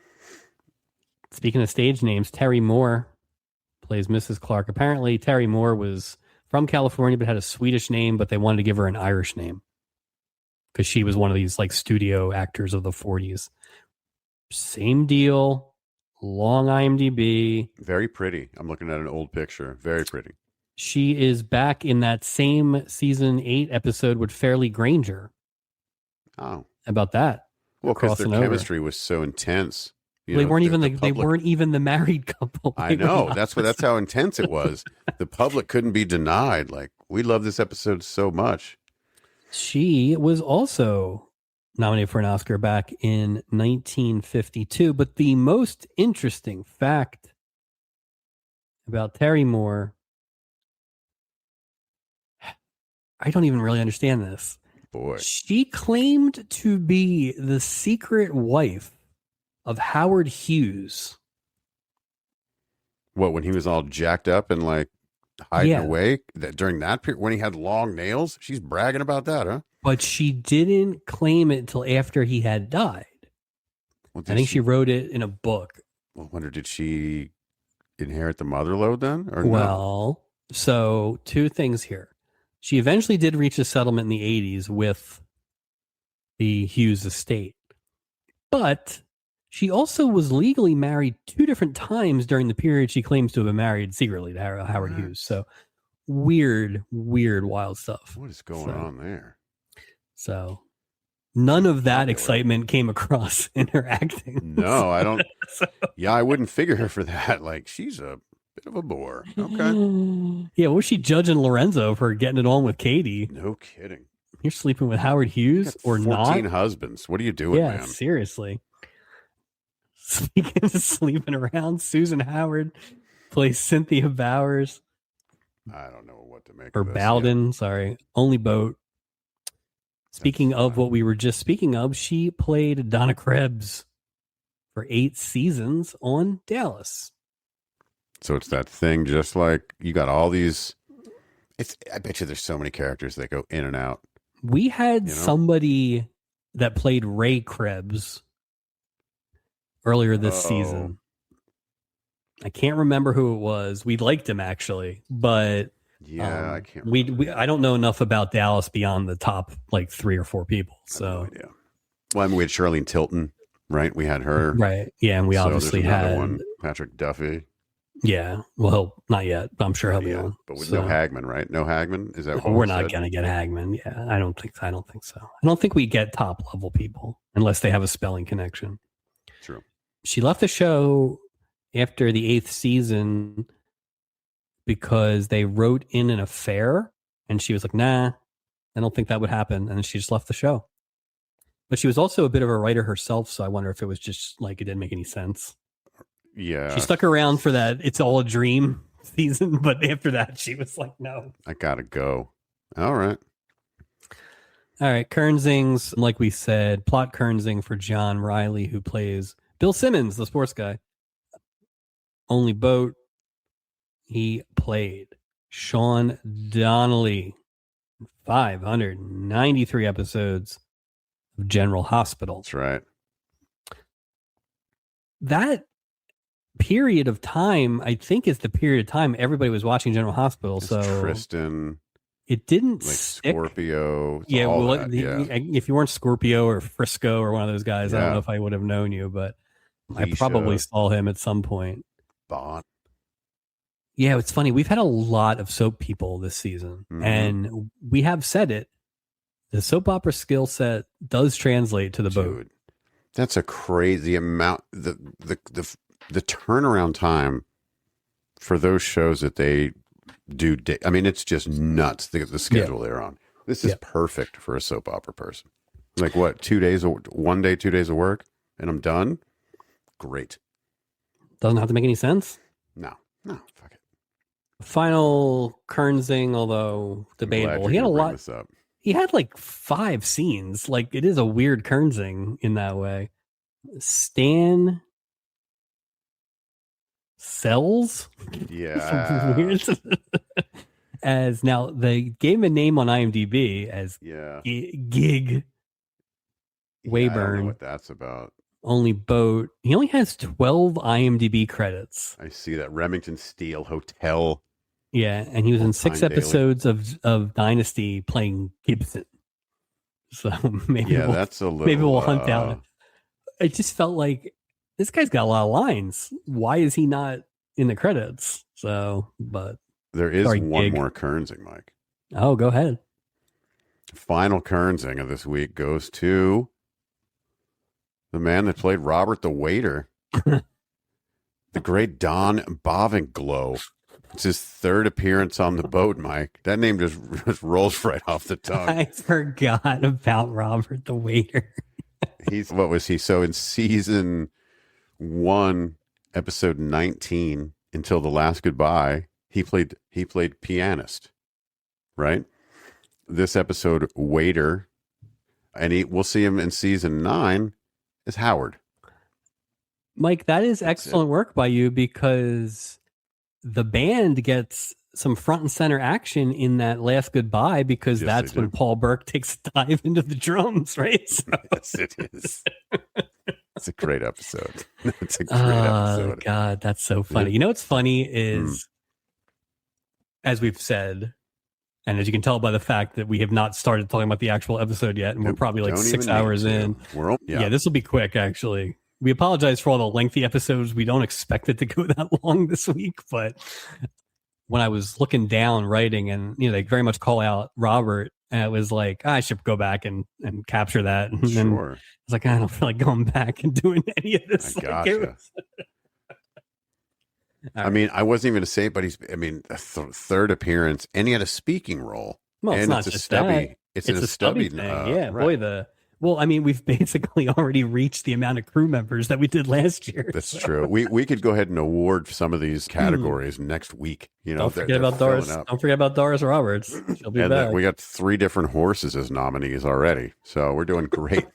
Speaking of stage names, Terry Moore plays Mrs. Clark. Apparently, Terry Moore was from California but had a Swedish name, but they wanted to give her an Irish name because she was one of these like studio actors of the 40s. Same deal. Long IMDb. Very pretty. I'm looking at an old picture. Very pretty. She is back in that same season 8 episode with Fairly Granger. Oh, about that? Well, because their chemistry was so intense. They weren't even the married couple. I know. That's how intense it was. The public couldn't be denied. Like, we love this episode so much. She was also nominated for an Oscar back in 1952. But the most interesting fact about Terry Moore, I don't even really understand this. Boy. She claimed to be the secret wife of Howard Hughes. What, when he was all jacked up and like hiding away during that period when he had long nails? She's bragging about that, huh? But she didn't claim it until after he had died. Well, I think she wrote it in a book. Well, I wonder, did she inherit the mother load then? Or no? So 2 things here. She eventually did reach a settlement in the 80s with the Hughes estate. But she also was legally married 2 different times during the period she claims to have been married secretly to Howard Hughes. So weird, wild stuff. What is going on there? So none of that excitement came across in her acting. No, I don't. Yeah, I wouldn't figure her for that. Like, she's a bit of a bore. Okay. Yeah, what was she judging Lorenzo for getting it on with Katie? No kidding. You're sleeping with Howard Hughes or 14 not? 14 husbands. What are you doing, man? Yeah, seriously. Speaking of sleeping around, Susan Howard plays Cynthia Bowers. I don't know what to make or of this. Bowden, sorry. Only Boat. Speaking of what we were just speaking of, she played Donna Krebs for 8 seasons on Dallas. So it's that thing, just like you got all these. I bet you there's so many characters that go in and out. We had somebody that played Ray Krebs earlier this season. I can't remember who it was. We liked him actually, but I can't. I don't know enough about Dallas beyond the top like 3 or 4 people. So yeah. Well, I mean, we had Charlene Tilton, right? We had her, right? Yeah, and we obviously had one, Patrick Duffy. Yeah, well, not yet, but I'm sure he'll be on. But with no Hagman, right? No Hagman. Is that? We're not going to get Hagman. Yeah, I don't think so. I don't think we get top level people unless they have a spelling connection. True. She left the show after the 8th season because they wrote in an affair, and she was like, "Nah, I don't think that would happen," and then she just left the show. But she was also a bit of a writer herself, so I wonder if it was just like it didn't make any sense. Yeah. She stuck around for that It's All a Dream season, but after that she was like, no. I gotta go. All right. All right, Kernsing's, like we said, plot Kernsing for John Riley, who plays Bill Simmons, the sports guy. Only boat he played Sean Donnelly. 593 episodes of General Hospital. That's right. That period of time, I think, is the period of time everybody was watching General Hospital. It's so Tristan, it didn't like stick. Scorpio. Yeah, well, yeah. If you weren't Scorpio or Frisco or one of those guys, I don't know if I would have known you, but Leisha, I probably saw him at some point. Bond. Yeah, it's funny. We've had a lot of soap people this season, and we have said it. The soap opera skill set does translate to the boat. That's a crazy amount. The turnaround time for those shows that they do. I mean, it's just nuts. The schedule they're on. This is perfect for a soap opera person. Like what? 2 days? 1 day, 2 days of work, and I'm done. Great. Doesn't have to make any sense. No, fuck it. Final Kernsing, although debatable. He had a lot. He had like 5 scenes. Like, it is a weird Kernsing in that way. Stan Sells? Yeah. Weird. As now, they gave him a name on IMDb as Gig Wayburn. I don't know what that's about. Only boat. He only has 12 IMDb credits. I see that. Remington Steele Hotel. Yeah, and he was in 6 episodes of Dynasty playing Gibson. So maybe we'll hunt down. It just felt like this guy's got a lot of lines. Why is he not in the credits? So, but there is one more Kernsing, Mike. Oh, go ahead. Final Kernsing of this week goes to the man that played Robert the waiter, the great Don Bovinglow. It's his 3rd appearance on the boat, Mike. That name just rolls right off the tongue. I forgot about Robert the waiter. What was he? So in season 1, episode 19, Until the Last Goodbye, he played pianist, right? This episode, waiter, and we'll see him in season 9 as Howard. Mike, that is excellent work by you, because the band gets some front and center action in that Last Goodbye, because that's when Paul Burke takes a dive into the drums, right? So. Yes, it is. It's a great episode. It's a great episode. Oh, God, that's so funny. You know what's funny is, as we've said, and as you can tell by the fact that we have not started talking about the actual episode yet, and we're probably like 6 hours in. This will be quick, actually. We apologize for all the lengthy episodes. We don't expect it to go that long this week, but when I was looking down writing, and they very much call out Robert, and it was like, I should go back and capture that. And then I was like, I don't feel like going back and doing any of this. Gotcha. I mean, I wasn't even going to say it, but he's, a 3rd appearance, and he had a speaking role. Well, it's not just stubby. It's a stubby thing. Right. Well, I mean, we've basically already reached the amount of crew members that we did last year. That's true. We could go ahead and award some of these categories next week. Don't forget about Doris. Don't forget about Doris Roberts. She'll be back. We got 3 different horses as nominees already, so we're doing great.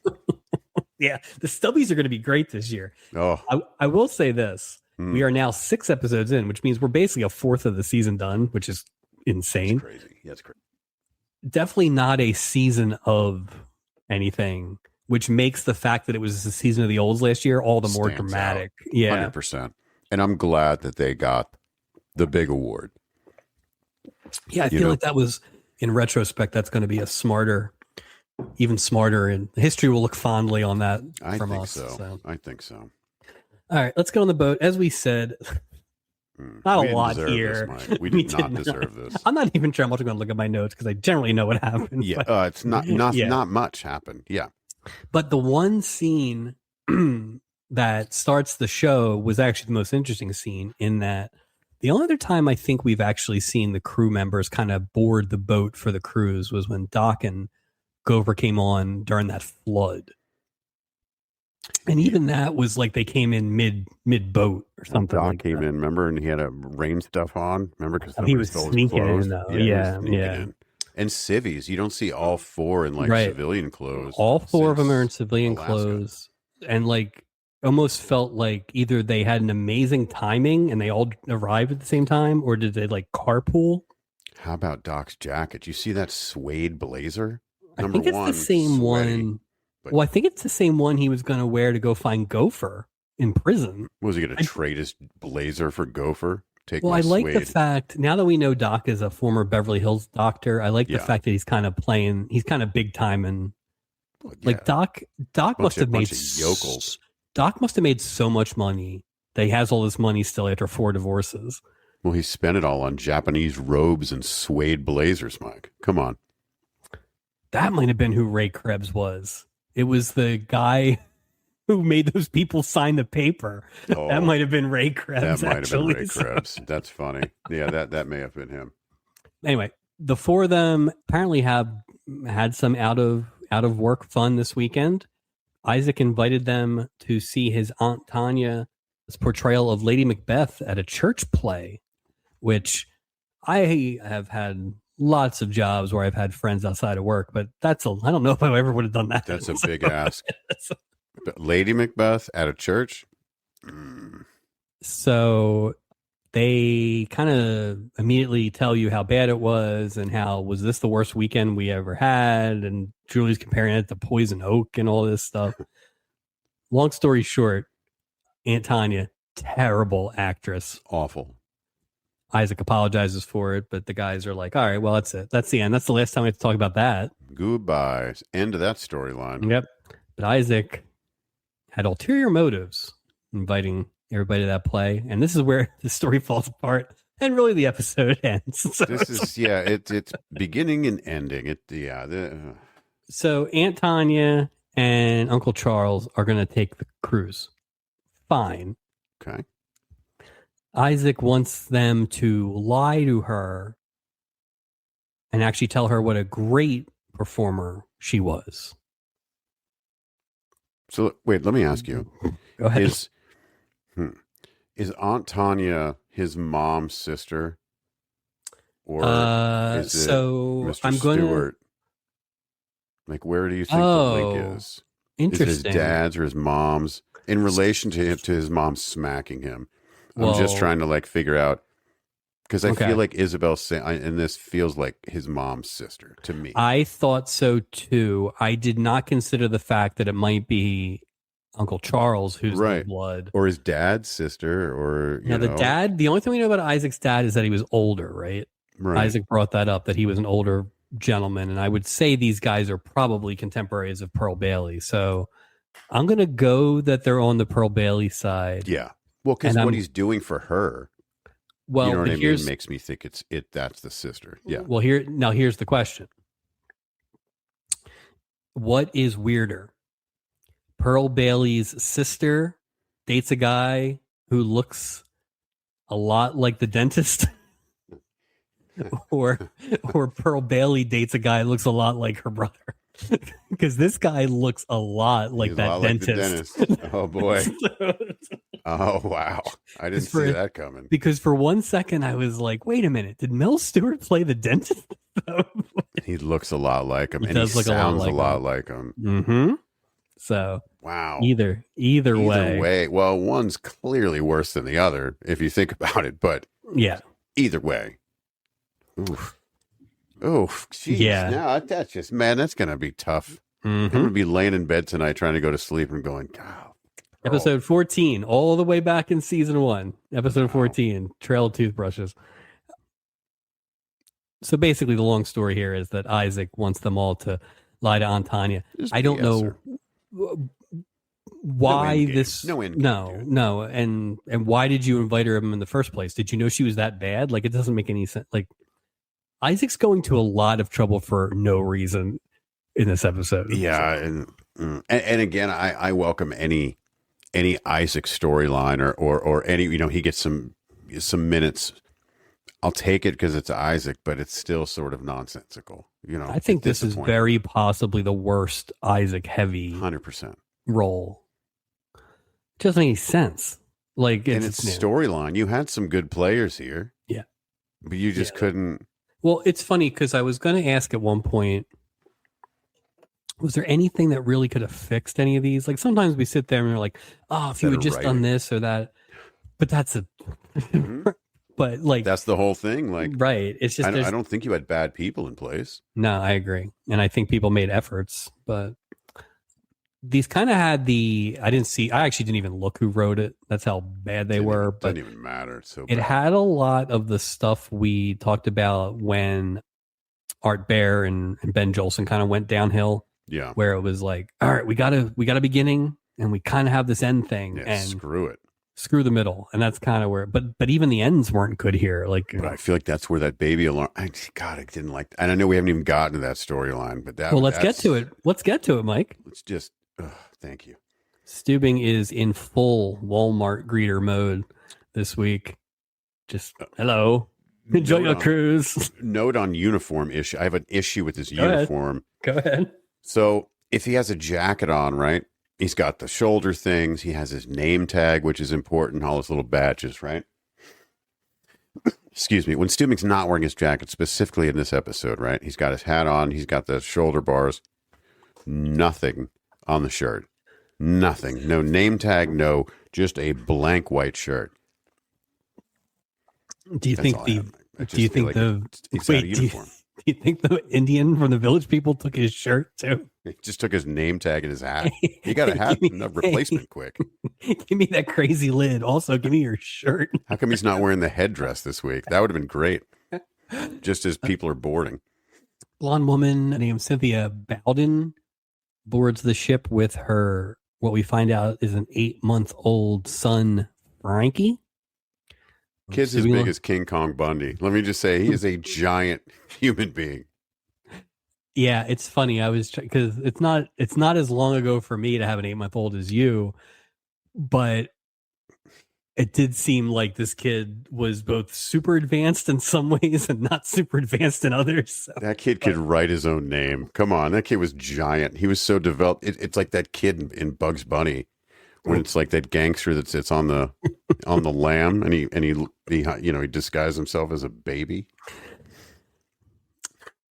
Yeah, the stubbies are going to be great this year. Oh, I will say this: we are now 6 episodes in, which means we're basically a 4th of the season done, which is insane. That's crazy. Yeah, it's crazy. Definitely not a season of anything, which makes the fact that it was the season of the olds last year all the more dramatic. Out, 100%. And I'm glad that they got the big award. Yeah, I feel like that was, in retrospect, that's going to be even smarter, and history will look fondly on that from us. I think so. All right, let's get on the boat. As we said, not a lot here. We did not deserve this. I'm not even sure I'm going to look at my notes, because I generally know what happened. Yeah, but, it's not much happened. Yeah. But the one scene that starts the show was actually the most interesting scene, in that the only other time I think we've actually seen the crew members kind of board the boat for the cruise was when Doc and Gopher came on during that flood. And even that was like they came in mid boat or something. Doc came in, remember, and he had a rain stuff on. Remember, because he was sneaking in, though. Yeah. In. And civvies. You don't see all 4 in like civilian clothes. All 4 of them are in civilian clothes, and like almost felt like either they had an amazing timing and they all arrived at the same time, or did they like carpool? How about Doc's jacket? You see that suede blazer? I think it's the same one. Well, I think it's the same one he was going to wear to go find Gopher in prison. Was he going to trade his blazer for Gopher? I like the fact, now that we know Doc is a former Beverly Hills doctor, I like the fact that he's kind of big time, and like Doc must have made yokels. Doc must have made so much money that he has all this money still after 4 divorces. Well, he spent it all on Japanese robes and suede blazers, Mike. Come on. That might have been who Ray Krebs was. It was the guy who made those people sign the paper. Oh, that might have been Ray Krebs. That might have been Ray Krebs. That's funny. Yeah, that may have been him. Anyway, the 4 of them apparently have had some out of work fun this weekend. Isaac invited them to see his Aunt Tanya's portrayal of Lady Macbeth at a church play, which I have had lots of jobs where I've had friends outside of work, but I don't know if I ever would have done that. That's a big ask. Lady Macbeth at a church? So they kind of immediately tell you how bad it was and how was this the worst weekend we ever had, and Julie's comparing it to Poison Oak and all this stuff. Long story short, Aunt Tanya, terrible actress. Awful. Isaac apologizes for it, but the guys are like, all right, well, that's it. That's the end. That's the last time we have to talk about that. Goodbye. End of that storyline. Yep. But Isaac had ulterior motives inviting everybody to that play, and this is where the story falls apart and really the episode ends. So this is it's beginning and ending. So Aunt Tanya and Uncle Charles are going to take the cruise. Fine. Okay. Isaac wants them to lie to her and actually tell her what a great performer she was. So wait, let me ask you. Go ahead. Is Aunt Tanya his mom's sister? Or is it Mr. Stewart? Like, where do you think the link is? Interesting. Is it his dad's or his mom's in relation to his mom smacking him? I'm just trying to like figure out, because I feel like Isabel and this feels like his mom's sister to me. I thought so too. I did not consider the fact that it might be Uncle Charles who's the blood, or his dad's sister, or the dad. The only thing we know about Isaac's dad is that he was older, right? Right. Isaac brought that up, that he was an older gentleman, and I would say these guys are probably contemporaries of Pearl Bailey. So I'm going to go that they're on the Pearl Bailey side. Yeah. Well, because what he's doing for her, well, you know what I mean, makes me think that's the sister. Yeah. Well, here's the question: what is weirder? Pearl Bailey's sister dates a guy who looks a lot like the dentist, or Pearl Bailey dates a guy who looks a lot like her brother. Because this guy looks a lot like that dentist. Like oh boy. Oh wow. I didn't see that coming. Because for 1 second I was like, wait a minute, did Mel Stewart play the dentist? He looks a lot like him. He does look sounds a lot like him. Mm-hmm. So wow. Either way. Well, one's clearly worse than the other if you think about it, but yeah. Either way. Oof. Oh, geez. Yeah. Now that's just, man, that's going to be tough. Mm-hmm. I'm going to be laying in bed tonight trying to go to sleep and going, God. Episode 14, all the way back in season 1. Episode 14, Trail of Toothbrushes. So basically, the long story here is that Isaac wants them all to lie to Aunt Tanya. I don't know why this. No, and why did you invite her in the first place? Did you know she was that bad? Like, it doesn't make any sense. Like, Isaac's going to a lot of trouble for no reason in this episode. Yeah, and again, I welcome any Isaac storyline or any, he gets some minutes. I'll take it because it's Isaac, but it's still sort of nonsensical. I think this is very possibly the worst Isaac heavy 100% role. It doesn't make any sense. Like, it's storyline. You had some good players here. Yeah. But you just couldn't. Well, it's funny because I was going to ask at one point, was there anything that really could have fixed any of these? Like sometimes we sit there and we're like, oh, if you had just done this or that, but that's a, but like that's the whole thing. Like, right. It's just, I don't think you had bad people in place. No, I agree. And I think people made efforts, but these kind of had I actually didn't even look who wrote it. That's how bad they were. But didn't even matter. So it had a lot of the stuff we talked about when Art Bear and Ben Jolson kind of went downhill. Yeah. Where it was like, all right, we got a beginning and we kind of have this end thing. Yeah, and screw the middle. And that's kind of where, but even the ends weren't good here. Like, but I feel like that's where that baby alarm, I didn't like, and I know we haven't even gotten to that storyline, but let's get to it. Let's get to it, Mike. Let's just, thank you. Steubing is in full Walmart greeter mode this week. Just, hello. Enjoy your cruise. Note on uniform issue. I have an issue with his uniform. Go ahead. So if he has a jacket on, right? He's got the shoulder things. He has his name tag, which is important. All his little badges, right? Excuse me. When Steubing's not wearing his jacket, specifically in this episode, right? He's got his hat on. He's got the shoulder bars. Nothing on the shirt. Nothing. No name tag. No, just a blank white shirt. Do you think do you think the Indian from the Village People took his shirt too? He just took his name tag and his hat. He got a hat replacement quick. Give me that crazy lid. Also, give me your shirt. How come he's not wearing the headdress this week? That would have been great. Just as people are boarding. Blonde woman named Cynthia Bowden boards the ship with her, what we find out is an 8-month-old son, Frankie. Kid's as big as King Kong Bundy. Let me just say, he is a giant human being. Yeah, it's funny. I was because it's not as long ago for me to have an 8-month-old as you, but it did seem like this kid was both super advanced in some ways and not super advanced in others. So. That kid could write his own name. Come on, that kid was giant. He was so developed. It's like that kid in Bugs Bunny. When it's like that gangster that sits on the lamb and he disguises himself as a baby.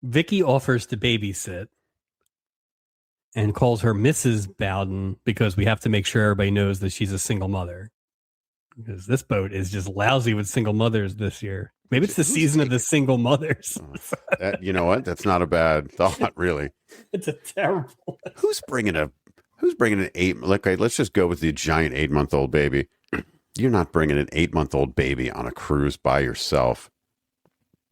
Vicky offers to babysit and calls her Mrs. Bowden because we have to make sure everybody knows that she's a single mother. Because this boat is just lousy with single mothers this year. Maybe it's the season of the single mothers. You know what? That's not a bad thought, really. It's a terrible. Who's bringing an 8? Okay, let's just go with the giant 8-month-old baby. You're not bringing an 8-month-old baby on a cruise by yourself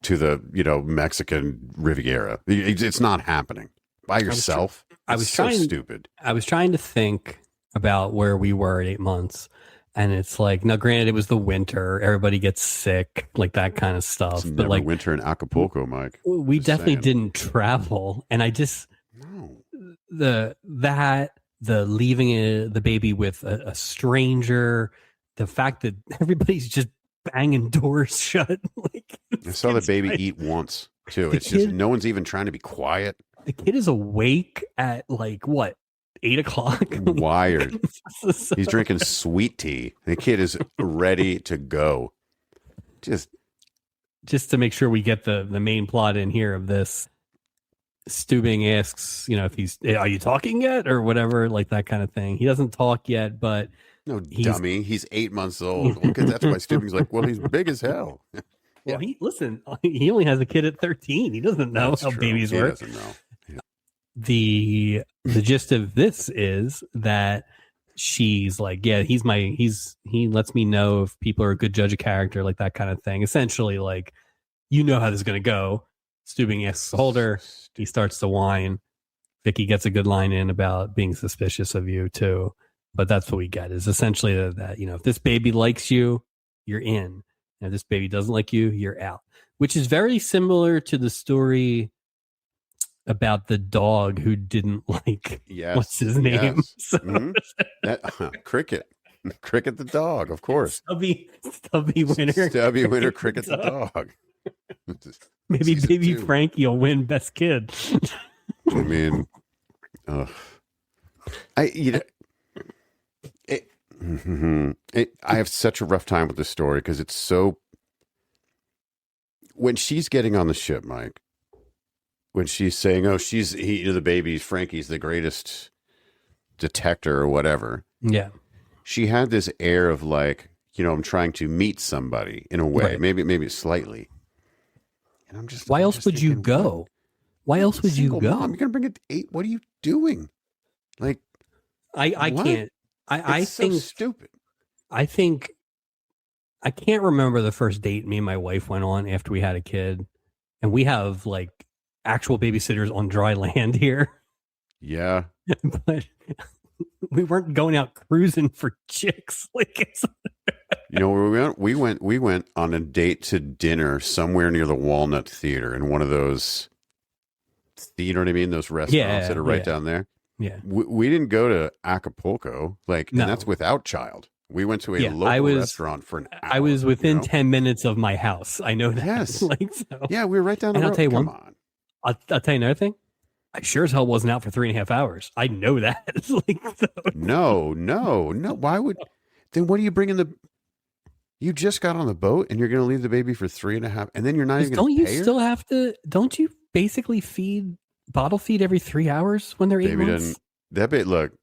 to the Mexican Riviera. It's not happening by yourself. I was trying. Stupid. I was trying to think about where we were at 8 months, and it's like, now, granted, it was the winter. Everybody gets sick, like that kind of stuff. It's but like winter in Acapulco, Mike. We definitely didn't travel, and I just the leaving the baby with a stranger, the fact that everybody's just banging doors shut. Like, I saw the baby eat once too. It's just no one's even trying to be quiet. The kid is awake at like what, 8 o'clock? Wired. He's drinking sweet tea. The kid is ready to go. Just to make sure we get the main plot in here of this. Steubing asks, if are you talking yet or whatever, like that kind of thing. He doesn't talk yet, but dummy. He's 8 months old. Well, that's why Steubing's like, well, he's big as hell. Well, he only has a kid at 13. He doesn't know that's how true. babies he work. Doesn't know. Yeah. The gist of this is that she's like, yeah, he lets me know if people are a good judge of character, like that kind of thing. Essentially, like, how this is going to go. Steubing asks to hold her. He starts to whine. Vicky gets a good line in about being suspicious of you too. But that's what we get, is essentially that, if this baby likes you, you're in. And if this baby doesn't like you, you're out. Which is very similar to the story about the dog who didn't like, what's his name? Yes. So, Cricket. Cricket the dog, of course. Stubby winner. Stubby winner, Cricket the dog. Maybe baby Frankie will win best kid. I mean, I have such a rough time with this story because it's so. when she's getting on the ship, Mike, when she's saying, "Oh, the baby, Frankie's the greatest detector or whatever." Yeah. She had this air of like, I'm trying to meet somebody in a way, Right. maybe slightly. And why I'm else just would you thinking, go? Why else would you go? Mom, you're gonna bring it to 8. What are you doing? Like, I what? can't. I think so stupid. I think I can't remember the first date me and my wife went on after we had a kid, and we have like actual babysitters on dry land here. Yeah, but we weren't going out cruising for chicks. Like it's. Where we went on a date to dinner somewhere near the Walnut Theater in one of those. You know what I mean? Those restaurants that are right down there. Yeah. We didn't go to Acapulco, and that's without child. We went to a local restaurant for an hour. I was within 10 minutes of my house. I know that. Yes. So. Yeah, we were right down the road. I'll tell you Come on. I'll tell you another thing. I sure as hell wasn't out for 3.5 hours. I know that. No. Why would? Then what are you bringing You just got on the boat and you're going to leave the baby for 3.5, and then you're not even going to pay her? Still have to? Don't you basically bottle feed every 3 hours when they're 8 months? Look,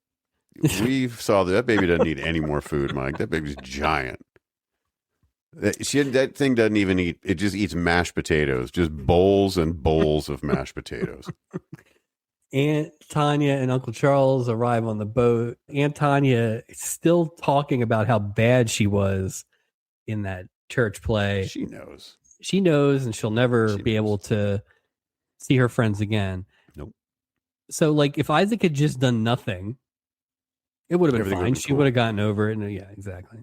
we saw that baby doesn't need any more food, Mike. That baby's giant. That thing doesn't even eat. It just eats mashed potatoes, just bowls and bowls of mashed potatoes. Aunt Tanya and Uncle Charles arrive on the boat. Aunt Tanya is still talking about how bad she was in that church play. She knows, and she'll never be able to see her friends again. Nope. So, like, if Isaac had just done nothing, it would have been fine. She would have gotten over it. And yeah, exactly.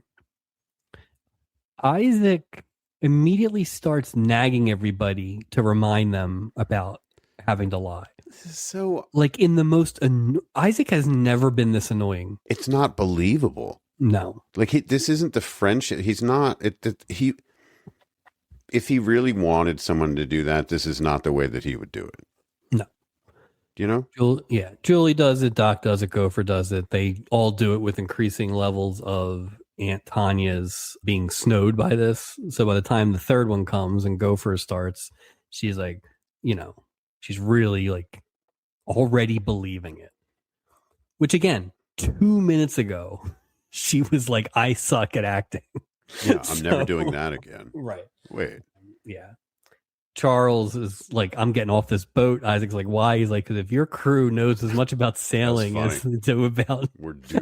Isaac immediately starts nagging everybody to remind them about having to lie. So, like, in the most Isaac has never been this annoying. It's not believable. No, like this isn't the friendship. He's not. If he really wanted someone to do that, this is not the way that he would do it. No, Julie does it. Doc does it. Gopher does it. They all do it with increasing levels of Aunt Tanya's being snowed by this. So by the time the third one comes and Gopher starts, she's like, she's really like already believing it. Which again, 2 minutes ago, she was like, I suck at acting. Yeah, I'm never doing that again. Right. Wait. Yeah. Charles is like, I'm getting off this boat. Isaac's like, why? He's like, because if your crew knows as much about sailing as they do about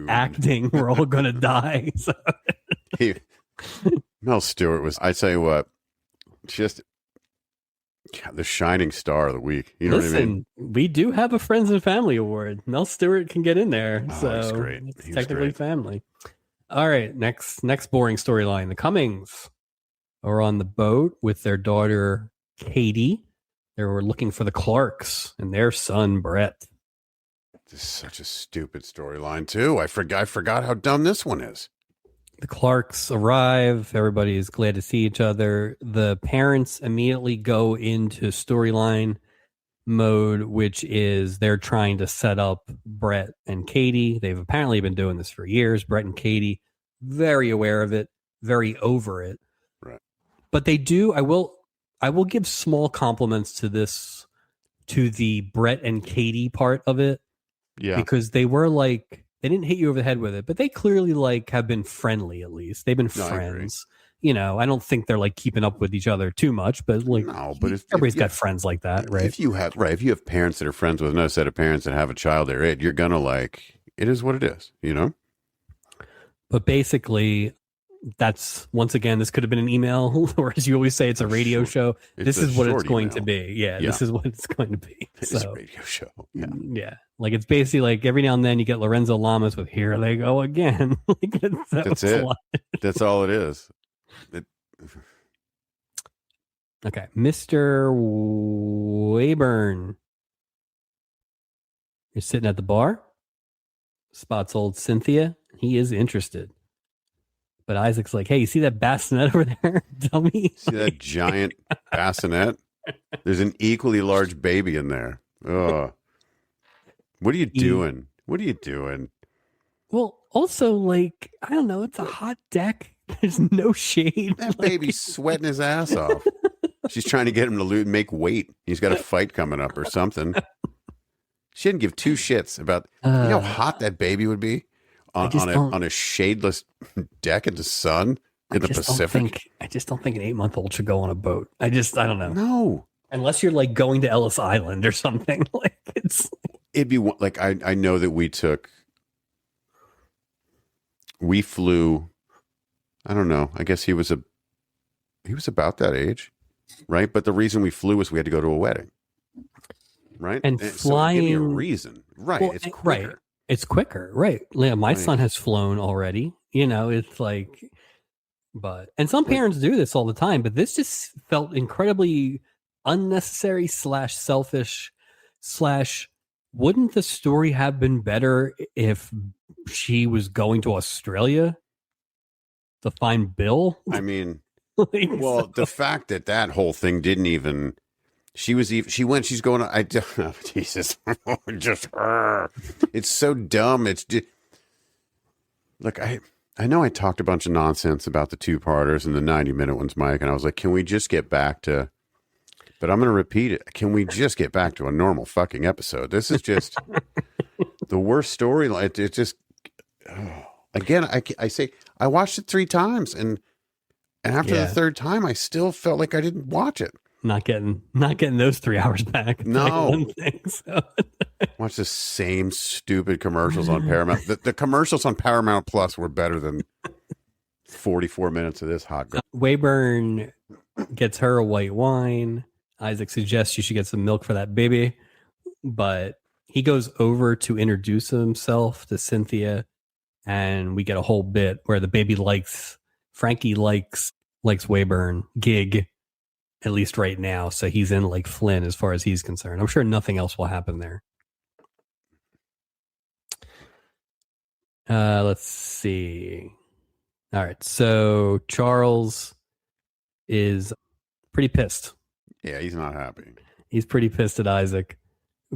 acting, we're all going to die. So. Mel Stewart was, I tell you what, just the shining star of the week. You know what I mean? We do have a Friends and Family Award. Mel Stewart can get in there. So he's great. It's technically family. All right. Next boring storyline. The Cummings are on the boat with their daughter, Katie. They were looking for the Clarks and their son, Brett. This is such a stupid storyline, too. I forgot how dumb this one is. The Clarks arrive. Everybody is glad to see each other. The parents immediately go into storyline mode, which is they're trying to set up Brett and Katie. They've apparently been doing this for years. Brett and Katie, very aware of it, very over it. Right. But they do. I will give small compliments to the Brett and Katie part of it. Yeah. Because they were like, they didn't hit you over the head with it, but they clearly like have been friendly. At least they've been friends. I don't think they're like keeping up with each other too much, but like, everybody's got friends like that, right? If you have parents that are friends with another set of parents that have a child their age, you're gonna like, it is what it is, But basically, that's once again, this could have been an email, or as you always say, it's a radio show. This is what it's going to be. Yeah, this is what it's going to be. It's a radio show. Yeah. Like it's basically like every now and then you get Lorenzo Lamas with "Here They Go Again." Like that's it. That's all it is. Okay, Mr. Wayburn. You're sitting at the bar. Spots old Cynthia. He is interested. But Isaac's like, hey, you see that bassinet over there, dummy? See that giant bassinet? There's an equally large baby in there. Oh, what are you doing? What are you doing? Well, also, like, I don't know. It's a hot deck. There's no shade. That baby's sweating his ass off. She's trying to get him to make weight. He's got a fight coming up or something. She didn't give two shits about, you know how hot that baby would be on a shadeless deck in the sun in the Pacific. I just don't think an 8-month-old should go on a boat. I don't know. No. Unless you're like going to Ellis Island or something. Like it'd be like, I know that we flew, I don't know. I guess he was about that age, right? But the reason we flew was we had to go to a wedding. Right. And flying, so give me a reason. Right. Well, it's quicker. Right. It's quicker. Right. Yeah, my son has flown already. You know, it's like, and some parents do this all the time, but this just felt incredibly unnecessary / selfish / wouldn't the story have been better if she was going to Australia to find Bill? I mean, the fact that whole thing didn't even, she's going to, Jesus, just, it's so dumb. It's just, look, I know I talked a bunch of nonsense about the 2-parters and the 90-minute ones, Mike, and I was like, can we just get back to, but I'm going to repeat it. Can we just get back to a normal fucking episode? This is just the worst storyline. It just, again, I say, I watched it 3 times and after the 3rd time, I still felt like I didn't watch it. Not getting those 3 hours back. No. One thing, so. Watch the same stupid commercials on Paramount. The commercials on Paramount Plus were better than 44 minutes of this hot girl. Wayburn gets her a white wine. Isaac suggests you should get some milk for that baby, but he goes over to introduce himself to Cynthia, and we get a whole bit where the baby Frankie likes Wayburn gig, at least right now. So he's in like Flynn as far as he's concerned. I'm sure nothing else will happen there. Let's see. All right. So Charles is pretty pissed. Yeah, he's not happy. He's pretty pissed at Isaac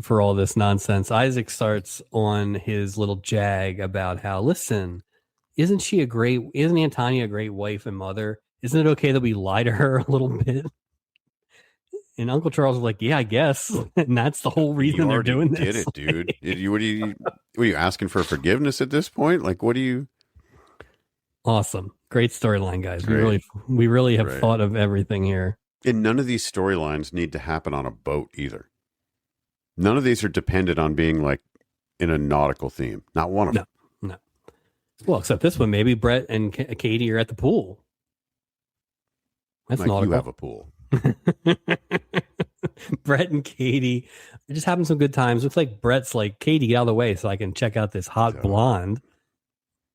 for all this nonsense. Isaac starts on his little jag about how, listen, isn't Antonia a great wife and mother? Isn't it okay that we lie to her a little bit? And Uncle Charles was like, yeah, I guess. And that's the whole reason they're doing this. Did it, dude. What are you asking for forgiveness at this point? Like, what do you? Awesome. Great storyline, guys. Great. We really have thought of everything here. And none of these storylines need to happen on a boat either. None of these are dependent on being like in a nautical theme. Not one of them. No. Well, except this one. Maybe Brett and Katie are at the pool. That's like nautical. You have a pool. Brett and Katie are just having some good times. Looks like Brett's like, Katie, get out of the way so I can check out this hot blonde.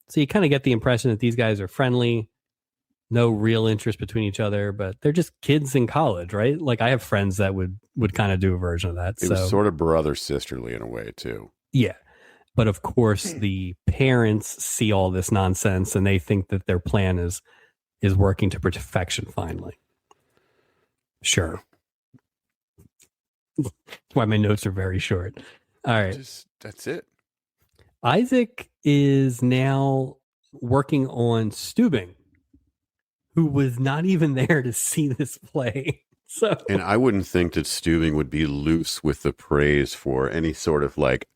So you kind of get the impression that these guys are friendly. No real interest between each other, but they're just kids in college, right? Like I have friends that would kind of do a version of that. It was sort of brother-sisterly in a way too. Yeah. But of course the parents see all this nonsense and they think that their plan is working to perfection finally. Sure. That's why my notes are very short. All right. That's it. Isaac is now working on Steubing, who was not even there to see this play. So, and I wouldn't think that Steubing would be loose with the praise for any sort of like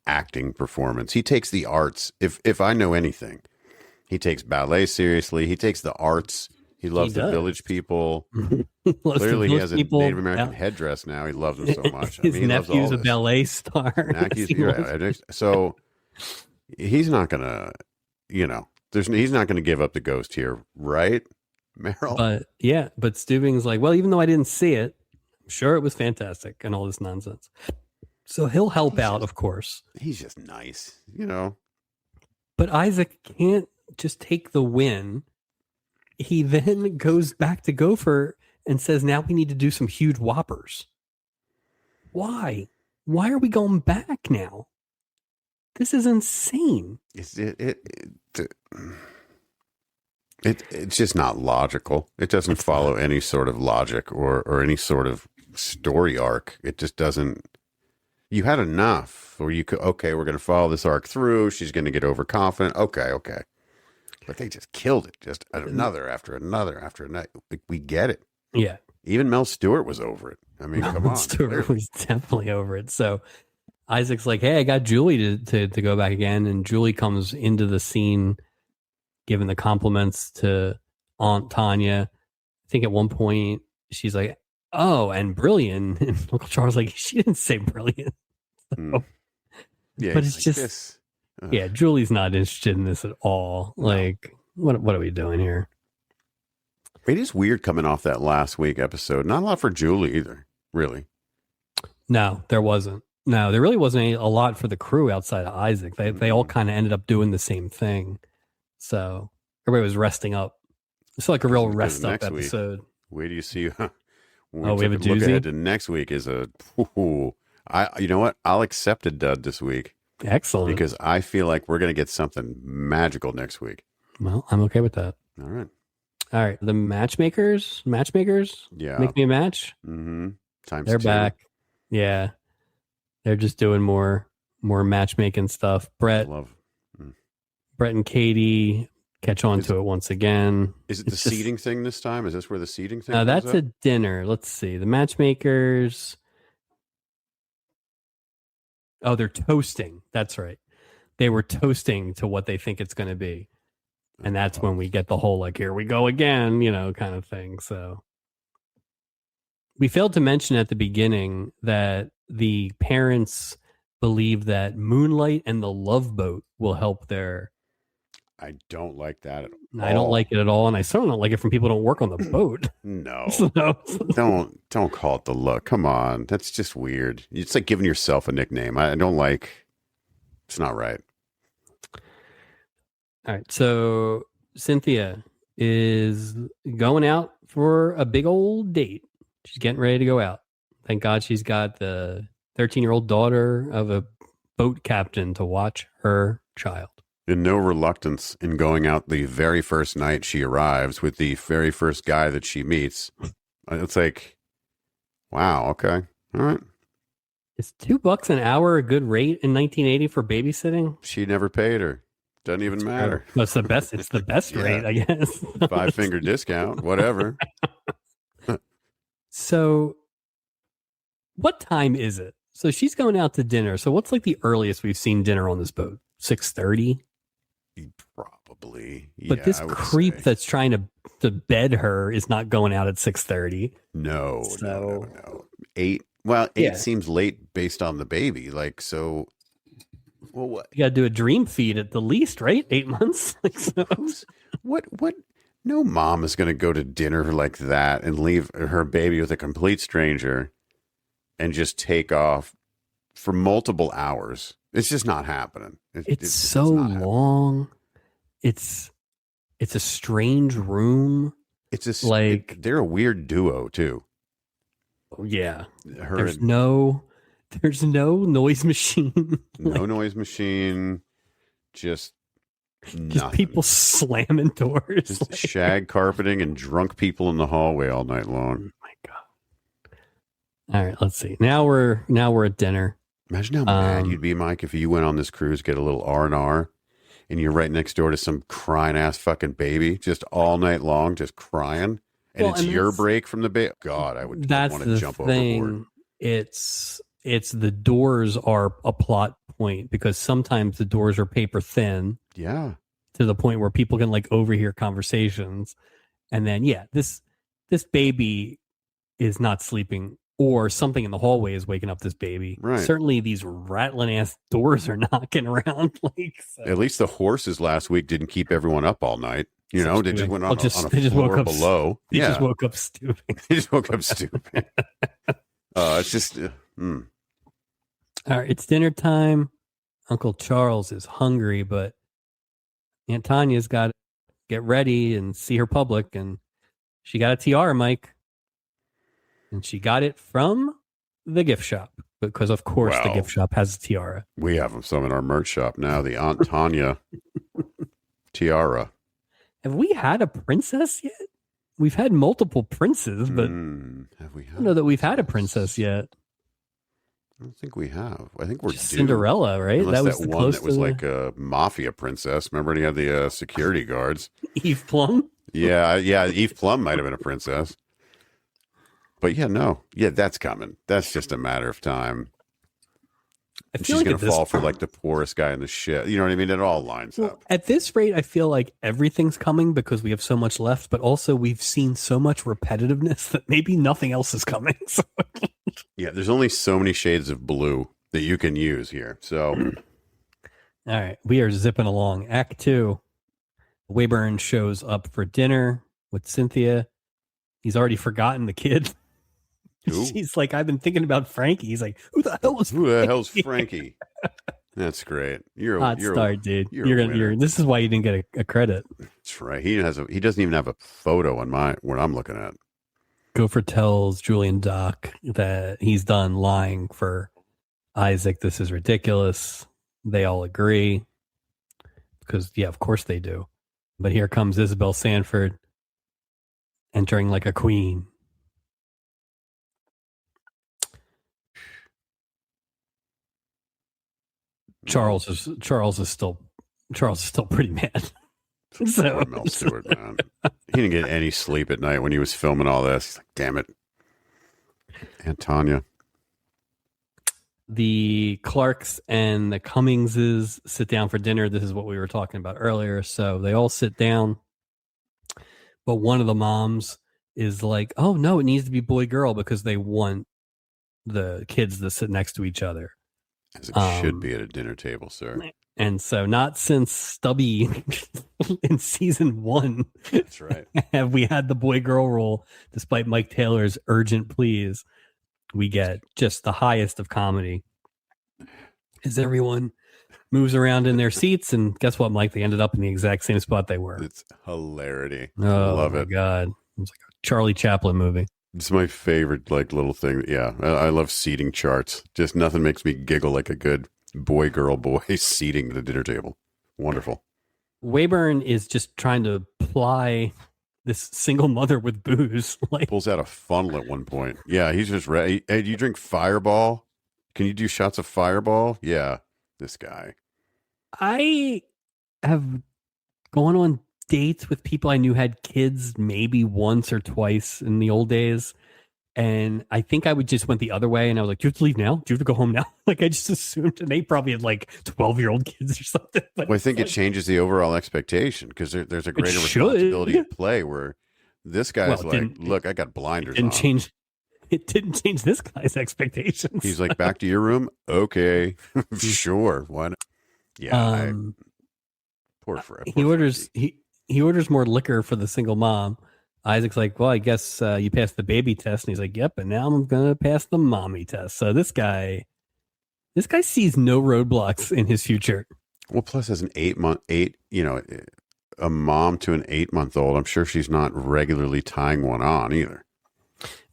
acting performance. He takes the arts. If I know anything, he takes ballet seriously. He takes the arts. He loves the village people. Clearly, he has a Native American headdress now. He loves them so much. His nephew's a ballet star. So he's not gonna, he's not gonna give up the ghost here, right, Meryl? But Steubing's like, well, even though I didn't see it, I'm sure it was fantastic and all this nonsense. So he'll help out, of course. He's just nice, But Isaac can't just take the win. He then goes back to Gopher and says, now we need to do some huge whoppers. Why? Why are we going back now? This is insane. It's just not logical. It doesn't follow any sort of logic or any sort of story arc. It just doesn't. You had enough, or you could, okay, we're going to follow this arc through. She's going to get overconfident. Okay. But they just killed it. Just another after another after another. We get it. Yeah. Even Mel Stewart was over it. I mean, come on. Stewart was definitely over it. So Isaac's like, hey, I got Julie to go back again. And Julie comes into the scene giving the compliments to Aunt Tanya. I think at one point she's like, oh, and brilliant. And Uncle Charles like, she didn't say brilliant. So, yeah, but it's just, yeah, Julie's not interested in this at all. No. Like, what are we doing here? It is weird coming off that last week episode. Not a lot for Julie either, really. No, there wasn't. No, there really wasn't a lot for the crew outside of Isaac. They all kind of ended up doing the same thing. So everybody was resting up. It's like a real rest up episode. Wait do you see? We have a doozy? Look ahead to next week is you know what? I'll accept a dud this week. Excellent. Because I feel like we're going to get something magical next week. Well, I'm okay with that. All right. The matchmakers. Yeah. Make me a match. Mm-hmm. They're 2. Back. Yeah. They're just doing more matchmaking stuff. Brett and Katie catch on to it once again. Is it the seating thing this time? Is this where the seating thing? No, that's a dinner. Let's see. The matchmakers. Oh, they're toasting. That's right. They were toasting to what they think it's going to be. And that's when we get the whole, like, here we go again, kind of thing. So we failed to mention at the beginning that the parents believe that Moonlight and the Love Boat will help their... I don't like that at all. I don't like it at all. And I certainly don't like it from people who don't work on the boat. No. Don't call it the look. Come on. That's just weird. It's like giving yourself a nickname. I don't like... It's not right. All right, so Cynthia is going out for a big old date. She's getting ready to go out. Thank God she's got the 13-year-old daughter of a boat captain to watch her child. And no reluctance in going out the very first night she arrives with the very first guy that she meets. It's like, wow, okay, all right. Is $2 an hour a good rate in 1980 for babysitting? She never paid her. Doesn't even matter. Well, it's the best. It's the best rate, I guess. 5-finger discount, whatever. So, what time is it? So she's going out to dinner. So what's like the earliest we've seen dinner on this boat? 6:30. Probably. But this creep that's trying to bed her is not going out at 6:30. No. 8. Well, 8 seems late based on the baby. Like so. Well, what? You got to do a dream feed at the least, right? 8 months. Like so. What? No mom is going to go to dinner like that and leave her baby with a complete stranger and just take off for multiple hours. It's just not happening. It's so long. It's a strange room. They're a weird duo too. Yeah. There's no noise machine. No noise machine. Just people slamming doors. Just shag carpeting and drunk people in the hallway all night long. Oh my God. All right, let's see. Now we're at dinner. Imagine how mad you'd be, Mike, if you went on this cruise, get a little R&R, and you're right next door to some crying ass fucking baby, just all night long, just crying, and it's your break from the baby. God, I would want to jump overboard. It's the doors are a plot point because sometimes the doors are paper thin. Yeah. To the point where people can like overhear conversations. And then, this baby is not sleeping or something in the hallway is waking up this baby. Right. Certainly these rattling ass doors are knocking around. At least the horses last week didn't keep everyone up all night. They just went on a floor below. They just woke up stupid. It's just... All right, it's dinner time. Uncle Charles is hungry, but Aunt Tanya's got to get ready and see her public, and she got a tiara, Mike. And she got it from the gift shop, because of course the gift shop has a tiara. We have some in our merch shop now, the Aunt Tanya tiara. Have we had a princess yet? We've had multiple princes, but have we had I don't know that we've had a princess yet. I don't think we have. I think we're due. Cinderella, right? Unless that was the one that was like a mafia princess. Remember when he had the security guards? Eve Plum? Yeah. Eve Plum might have been a princess. But yeah, that's coming. That's just a matter of time. I feel she's like going to fall for like the poorest guy in the shit. You know what I mean? It all lines up. At this rate, I feel like everything's coming because we have so much left, but also we've seen so much repetitiveness that maybe nothing else is coming. So. Yeah, there's only so many shades of blue that you can use here. So, all right, we are zipping along. Act 2. Wayburn shows up for dinner with Cynthia. He's already forgotten the kid. She's like, I've been thinking about Frankie. He's like, who the hell's Frankie? That's great. You're a hot start, dude. You're this is why you didn't get a credit. That's right. He doesn't even have a photo on what I'm looking at. Gopher tells Julian Doc that he's done lying for Isaac. This is ridiculous. They all agree because, yeah, of course they do. But here comes Isabel Sanford entering like a queen. Charles is still pretty mad. So Mel Stewart, man, he didn't get any sleep at night when he was filming all this. He's like, damn it, Aunt Tanya. The Clarks and the Cummingses sit down for dinner. This is what we were talking about earlier. So they all sit down, but one of the moms is like, "Oh no, it needs to be boy girl," because they want the kids to sit next to each other. As it should be at a dinner table, sir. And so not since Stubby in season 1 that's right, have we had the boy-girl rule, despite Mike Taylor's urgent pleas. We get just the highest of comedy as everyone moves around in their seats. And guess what, Mike? They ended up in the exact same spot they were. It's hilarity. Oh, love it. Oh, my God. It's like a Charlie Chaplin movie. It's my favorite, like, little thing. Yeah, I love seating charts. Just nothing makes me giggle like a good boy, girl, boy seating at the dinner table. Wonderful. Wayburn is just trying to ply this single mother with booze. Like, pulls out a funnel at one point. Yeah, he's just ready. Hey, do you drink Fireball? Can you do shots of Fireball? Yeah, this guy. I have gone on dates with people I knew had kids maybe once or twice in the old days. And I think I would just went the other way and I was like, do you have to leave now? Do you have to go home now? Like, I just assumed, and they probably had like 12-year-old kids or something. But well, I think it changes the overall expectation because there's a greater responsibility at play where this guy's look, I got blinders on. It didn't change this guy's expectations. He's like, back to your room? Okay. Sure. Why not? Yeah. Poor Fred. He orders more liquor for the single mom. Isaac's like, well, I guess you passed the baby test. And he's like, yep, and now I'm going to pass the mommy test. So this guy sees no roadblocks in his future. Well, plus as a mom to an 8-month-old, I'm sure she's not regularly tying one on either.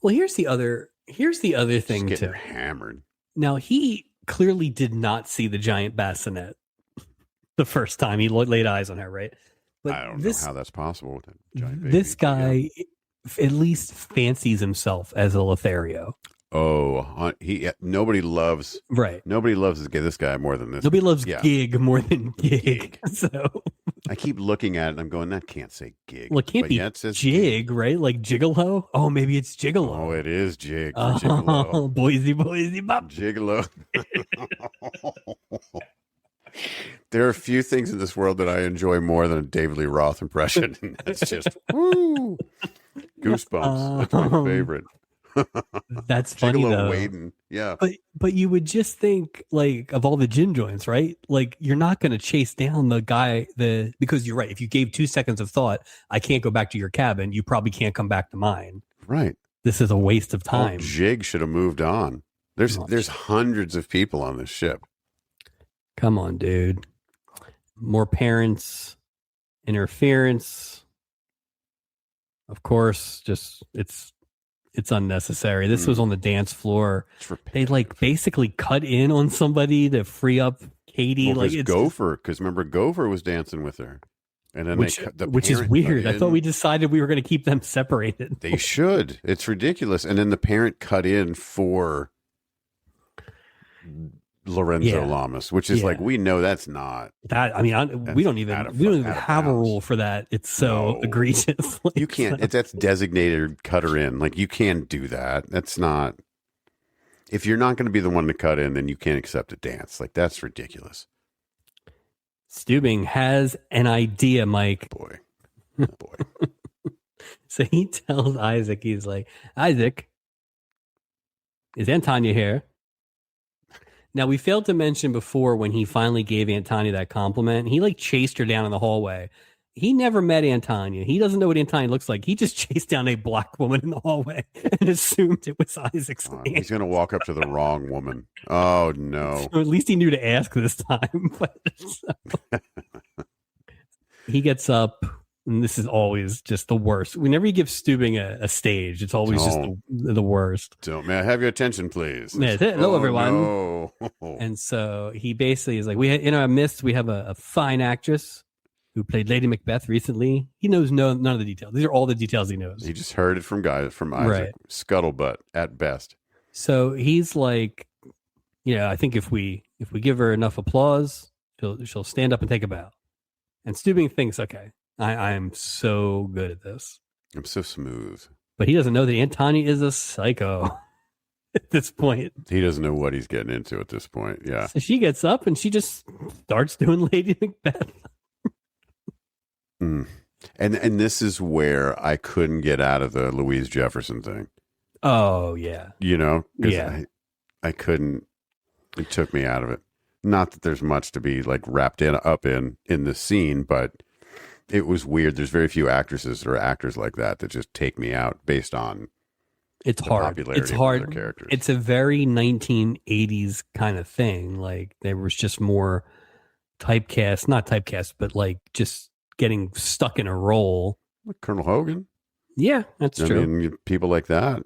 Well, here's the other thing too. Hammered. Now, he clearly did not see the giant bassinet the first time he laid eyes on her, right? But I don't know how that's possible with a giant baby. This guy at least fancies himself as a Lothario. Oh, nobody loves this guy more than this. Nobody loves Gig more than Gig. So I keep looking at it and I'm going, that can't say Gig. Well, it can't be Jig, right? Like Gigolo? Oh, maybe it's Gigolo. Oh, it is Jig. Gigolo. Boise, bop. Gigolo. There are a few things in this world that I enjoy more than a David Lee Roth impression. And that's just woo, goosebumps. That's my favorite. That's funny though. Waden. Yeah, but you would just think, like, of all the gin joints, right? Like, you're not going to chase down the guy because you're right. If you gave 2 seconds of thought, I can't go back to your cabin. You probably can't come back to mine. Right. This is a waste of time. Jig should have moved on. There's hundreds of people on this ship. Come on, dude. More parents interference. Of course, just it's unnecessary. This was on the dance floor. They basically cut in on somebody to free up Katie. Well, because remember Gopher was dancing with her. And then which is weird. I thought we decided we were going to keep them separated. They should. It's ridiculous. And then the parent cut in for Lorenzo Lamas, which is like, we know that's not that. I mean, we don't even have a rule for that. It's so egregious. Like, you can't. That's designated cutter in. Like, you can't do that. That's not. If you're not going to be the one to cut in, then you can't accept a dance. Like, that's ridiculous. Stubing has an idea, Mike. Boy. So he tells Isaac, he's like, Isaac, is Antanya here? Now, we failed to mention before when he finally gave Antanya that compliment, he like chased her down in the hallway. He never met Antanya. He doesn't know what Antanya looks like. He just chased down a black woman in the hallway and assumed it was Isaac's name. He's going to walk up to the wrong woman. Oh, no. So at least he knew to ask this time. But he gets up, and this is always just the worst. Whenever you give Stubing a stage, it's always just the worst. May I have your attention, please? Hello, everyone. No. And so he basically is like, in our midst, we have a fine actress who played Lady Macbeth recently. He knows none of the details. These are all the details he knows. He just heard it from Isaac. Right. Scuttlebutt at best. So he's like, I think if we give her enough applause, she'll stand up and take a bow. And Stubing thinks, okay, I am so good at this. I'm so smooth. But he doesn't know that Antanya is a psycho at this point. He doesn't know what he's getting into at this point. Yeah. So she gets up and she just starts doing Lady Macbeth. And this is where I couldn't get out of the Louise Jefferson thing. Oh, yeah. I couldn't. It took me out of it. Not that there's much to be like wrapped up in this scene, but it was weird. There's very few actresses or actors like that just take me out based on it's the hard. Popularity it's hard. Of their characters. It's a very 1980s kind of thing. Like there was just more not typecast, but like just getting stuck in a role. Like Colonel Hogan. Yeah, that's true. I mean, people like that,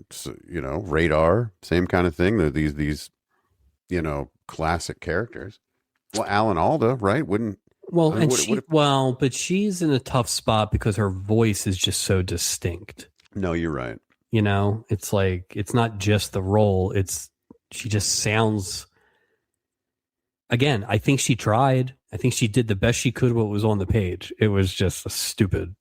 Radar, same kind of thing. They're these classic characters. Well, Alan Alda, right? But she's in a tough spot because her voice is just so distinct. No, you're right. It's like, it's not just the role. She just sounds, again, I think she tried. I think she did the best she could what was on the page. It was just a stupid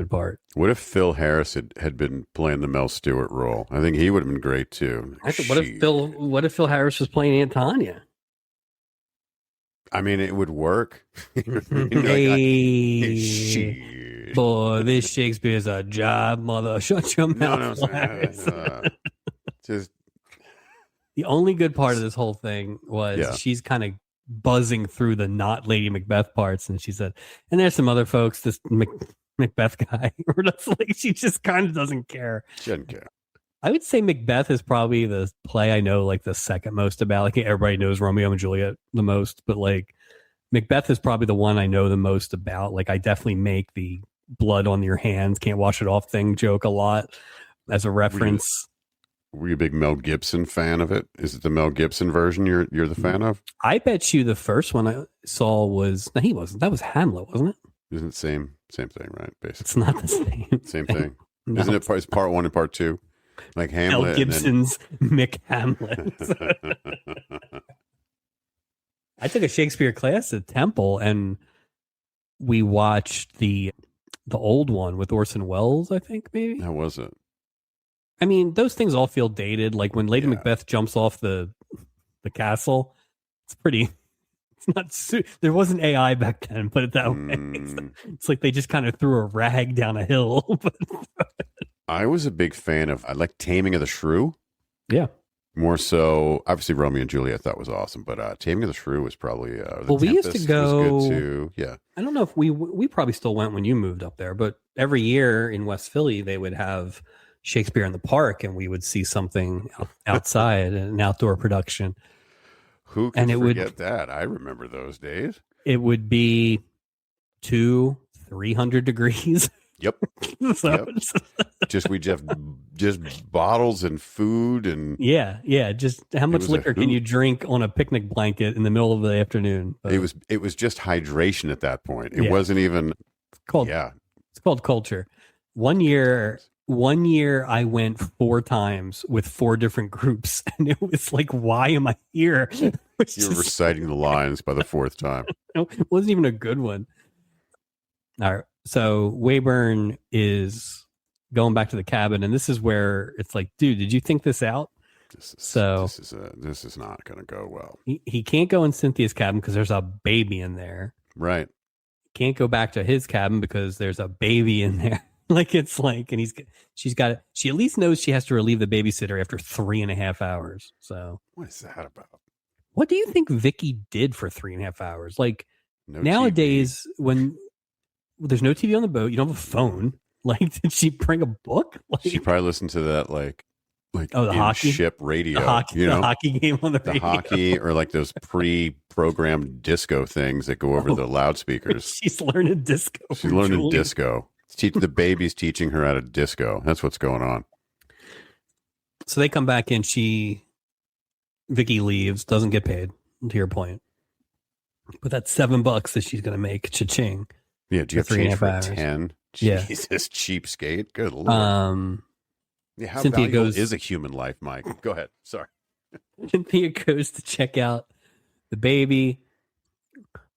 part. What if Phil Harris had been playing the Mel Stewart role? I think he would have been great too. What if Phil Harris was playing Antanya? I mean, it would work. Boy, this Shakespeare's a job, mother. Shut your mouth. Just the only good part of this whole thing was she's kind of buzzing through the not Lady Macbeth parts, and she said, and there's some other folks, this Macbeth guy, she just kind of doesn't care. She doesn't care. I would say Macbeth is probably the play I know like the second most about. Like everybody knows Romeo and Juliet the most, but like Macbeth is probably the one I know the most about. Like I definitely make the blood on your hands, can't wash it off thing joke a lot as a reference. Were you a big Mel Gibson fan of it? Is it the Mel Gibson version you're the fan of? I bet you the first one I saw was... No, he wasn't. That was Hamlet, wasn't it? Isn't it same thing, right? Basically. It's not the same thing. No. Isn't it part one and part two? Like Hamlet. Mel Gibson's Mick Hamlet. I took a Shakespeare class at Temple, and we watched the old one with Orson Welles, I think, maybe. How was it? I mean, those things all feel dated. Like when Lady Macbeth jumps off the castle, it's pretty. It's not. There wasn't AI back then, put it that way. It's like they just kind of threw a rag down a hill. I was a big fan of. I like Taming of the Shrew. Yeah. More so, obviously Romeo and Juliet I thought was awesome, but Taming of the Shrew was probably. We used to go. Was good too. Yeah. I don't know if we probably still went when you moved up there, but every year in West Philly they would have Shakespeare in the Park, and we would see something outside, an outdoor production. Who can forget that? I remember those days. It would be 200-300 degrees. Yep. Just bottles and food and just how much liquor can you drink on a picnic blanket in the middle of the afternoon? It was just hydration at that point. It wasn't even it's called culture. One year one year I went 4 times with 4 different groups, and it was like, why am I here? You're reciting the lines by the 4th time. It wasn't even a good one. All right. So Wayburn is going back to the cabin, and this is where it's like, dude, did you think this out? This is not going to go well. He can't go in Cynthia's cabin because there's a baby in there. Right. Can't go back to his cabin because there's a baby in there. Like, it's like, and she at least knows she has to relieve the babysitter after 3.5 hours. So what is that about? What do you think Vicky did for 3.5 hours? Like, no nowadays, TV. when there's no TV on the boat, you don't have a phone. Like, did she bring a book? Like, she probably listened to that, like the hockey ship radio, the hockey game on the radio. Hockey, or like those pre-programmed disco things that go over the loudspeakers. She's learning disco. She's learning disco. The baby's teaching her how to disco. That's what's going on. So they come back in. Vicky leaves, doesn't get paid, to your point. But that's $7 that she's going to make. Cha-ching. Yeah, do you have change for 10? Jesus, yeah. Cheapskate. Good Lord. How Cynthia valuable goes, is a human life, Mike? Go ahead. Sorry. Cynthia goes to check out the baby.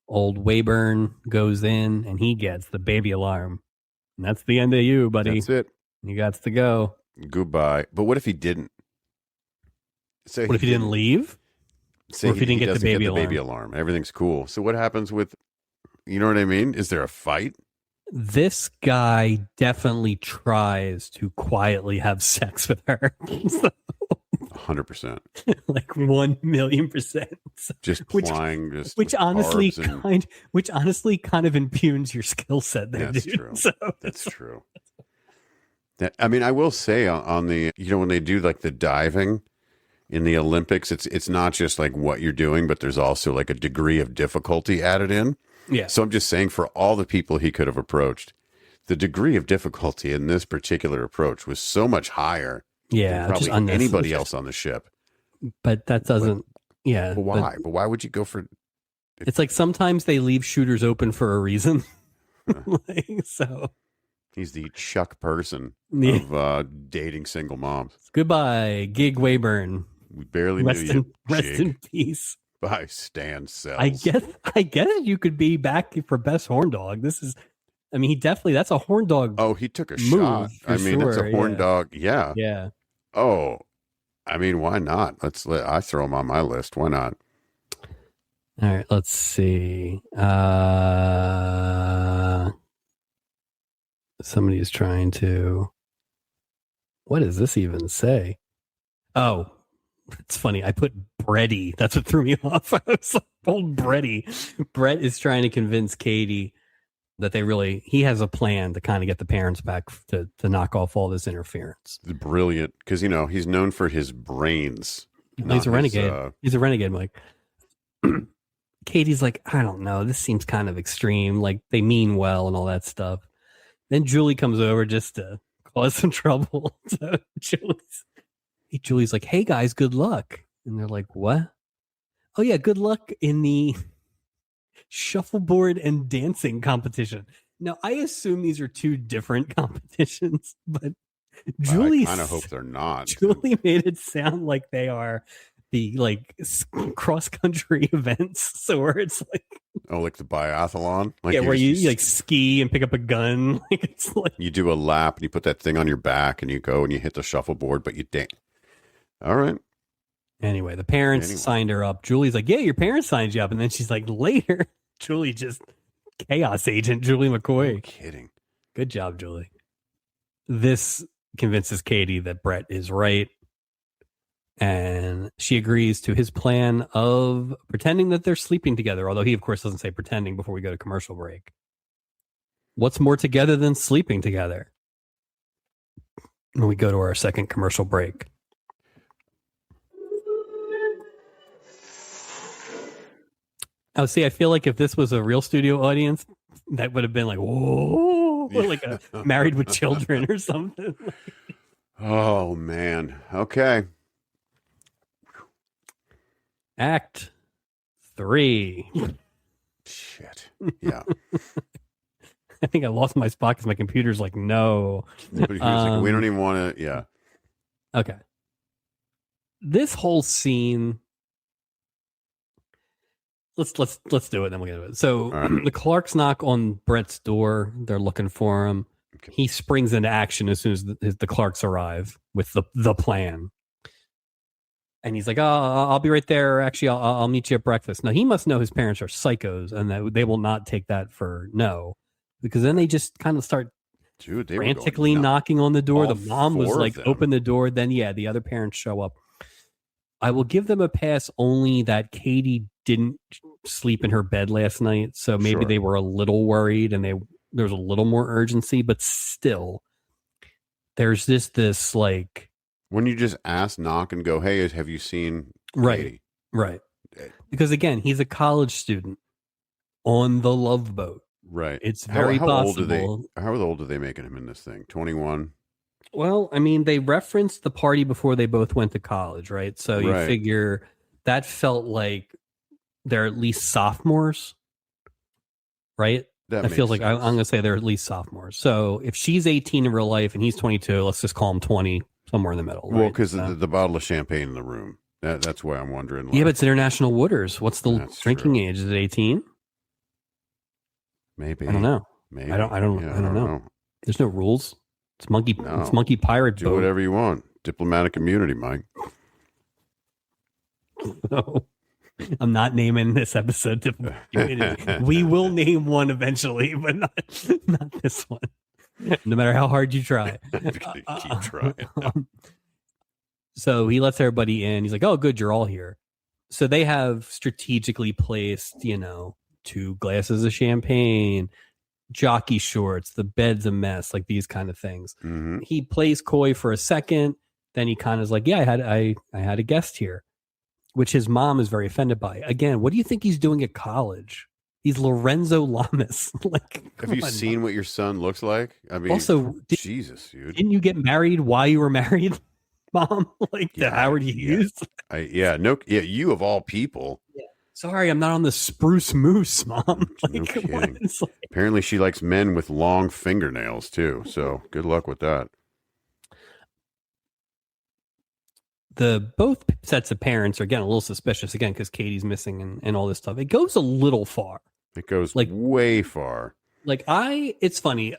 Old Wayburn goes in, and he gets the baby alarm. And that's the end of you, buddy. That's it. You got to go. Goodbye. But what if he didn't? What if he didn't leave? Or if he didn't get the baby alarm? Everything's cool. So what happens with, you know what I mean? Is there a fight? This guy definitely tries to quietly have sex with her. 100%. Like 1,000,000%. Just plying, which honestly kind of impugns your skill set there. That's dude. true. So. That's true. I mean, I will say on the, when they do like the diving in the Olympics, it's not just like what you're doing, but there's also like a degree of difficulty added in. Yeah. So I'm just saying, for all the people he could have approached, the degree of difficulty in this particular approach was so much higher. Yeah, than probably anybody else on the ship. But that doesn't. But why? But why would you go for? It's like sometimes they leave shooters open for a reason. So he's the Chuck Person of dating single moms. Goodbye, Gig Wayburn. We barely knew you. Rest in peace. By Stan Sells. I guess you could be back for best horn dog. That's a horn dog. Oh, he took a shot. I mean, it's a horn dog. Yeah. Yeah. Oh, I mean, why not? I throw him on my list. Why not? All right, let's see. Somebody is trying to. What does this even say? Oh, it's funny. I put Bretty. That's what threw me off. I was like, old Bretty. Brett is trying to convince Katie that he has a plan to kind of get the parents back to knock off all this interference. Brilliant. Because, he's known for his brains. He's a renegade. He's a renegade, Mike. Katie's like, I don't know. This seems kind of extreme. Like, they mean well and all that stuff. Then Julie comes over just to cause some trouble. So Julie's like, hey, guys, good luck. And they're like, what? Oh, yeah, good luck in the shuffleboard and dancing competition. Now, I assume these are 2 different competitions, but Julie, I kind of hope they're not. Julie made it sound like they are the cross country events. So where it's like, like the biathlon, where you like ski and pick up a gun. Like it's like you do a lap and you put that thing on your back and you go and you hit the shuffleboard, but you dance. All right. Anyway, the parents signed her up. Julie's like, yeah, your parents signed you up. And then she's like, later, Julie just chaos agent, Julie McCoy. No kidding. Good job, Julie. This convinces Katie that Brett is right. And she agrees to his plan of pretending that they're sleeping together. Although he, of course, doesn't say pretending before we go to commercial break. What's more together than sleeping together? When we go to our second commercial break. Oh, see, I feel like if this was a real studio audience, that would have been like, whoa, like a Married with Children or something. Oh, man. Okay. Act 3. Shit. Yeah. I think I lost my spot because my computer's like, no. But he was like, we don't even want to. Yeah. Okay. This whole scene. Let's do it, then we'll get to it. So the Clarks knock on Brett's door. They're looking for him. Okay. He springs into action as soon as the Clarks arrive with the plan. And he's like, "Oh, I'll be right there. Actually, I'll meet you at breakfast." Now he must know his parents are psychos, and that they will not take that for no, because then they just kind of start frantically knocking on the door. The mom was like, "Open the door." Then the other parents show up. I will give them a pass only that Katie didn't sleep in her bed last night, so maybe they were a little worried and there was a little more urgency, but still, there's this like. When you just knock and go, hey, have you seen Katie? Right. Because again, he's a college student on the Love Boat. Right. It's very possible. How old are they making him in this thing? 21? Well, I mean, they referenced the party before they both went to college, right? So you figure that felt like they're at least sophomores, right? That feels like I'm going to say they're at least sophomores. So if she's 18 in real life and he's 22, let's just call him 20. Somewhere in the middle. Well, because the bottle of champagne in the room. That's why I'm wondering. Yeah, but it's International Wooders. What's the drinking age? Is it 18? Maybe. I don't know. Maybe. I don't know. There's no rules. It's monkey. No. It's monkey pirate. Do whatever you want. Diplomatic immunity, Mike. No, I'm not naming this episode diplomatic immunity. We will name one eventually, but not this one. No matter how hard you try. Keep trying. So he lets everybody in. He's like, "Oh, good, you're all here." So they have strategically placed, 2 glasses of champagne, jockey shorts, the bed's a mess, like these kind of things. Mm-hmm. He plays coy for a second. Then he kind of is like, "Yeah, I had a guest here," which his mom is very offended by. Again, what do you think he's doing at college? He's Lorenzo Lamas. Have you seen what your son looks like? I mean, also, Jesus, dude. Didn't you get married while you were married, Mom? To Howard Hughes? You of all people. Yeah. Sorry, I'm not on the spruce moose, Mom. No kidding. Apparently, she likes men with long fingernails, too. So good luck with that. Both sets of parents are, again, a little suspicious, again, because Katie's missing and all this stuff. It goes a little far. It goes way far. It's funny.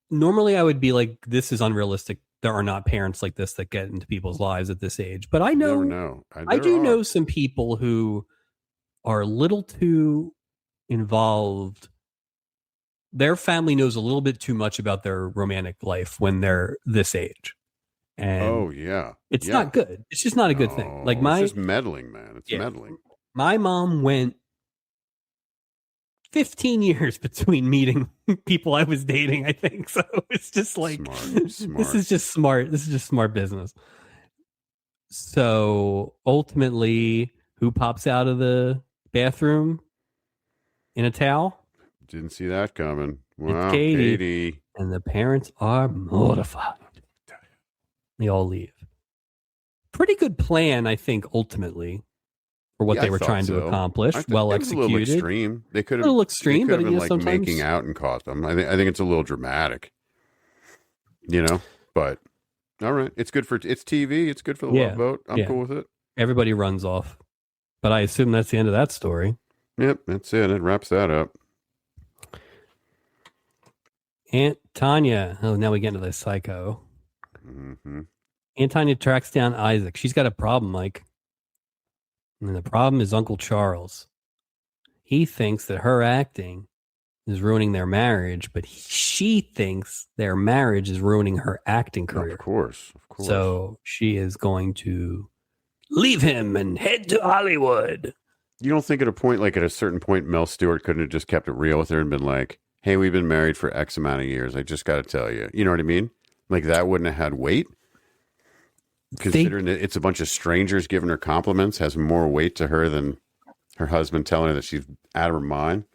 Normally I would be like, this is unrealistic. There are not parents like this that get into people's lives at this age. But I know, I do know some people who are a little too involved. Their family knows a little bit too much about their romantic life when they're this age. And it's not good. It's just not a good thing. It's just meddling, man. It's meddling. My mom went 15 years between meeting people I was dating, I think. So it's just like, smart. This is just smart. This is just smart business. So ultimately, who pops out of the bathroom in a towel? Didn't see that coming. Wow, it's Katie. And the parents are mortified. They all leave. Pretty good plan, I think, ultimately, for what they were trying to accomplish. Well executed. A little extreme. They could have. A little extreme, but been sometimes making out and caught them. I think it's a little dramatic. But all right, it's good for it's TV. It's good for the Love Boat. I'm cool with it. Everybody runs off, but I assume that's the end of that story. Yep, that's it. It wraps that up. Aunt Tanya. Oh, now we get into the psycho. Mm-hmm. Aunt Tanya tracks down Isaac. She's got a problem, Mike. And the problem is Uncle Charles. He thinks that her acting is ruining their marriage, but she thinks their marriage is ruining her acting career. Of course. So she is going to leave him and head to Hollywood. You don't think at a certain point, Mel Stewart couldn't have just kept it real with her and been like, "Hey, we've been married for X amount of years. I just got to tell you." You know what I mean? Like that wouldn't have had weight. Considering that it's a bunch of strangers giving her compliments has more weight to her than her husband telling her that she's out of her mind.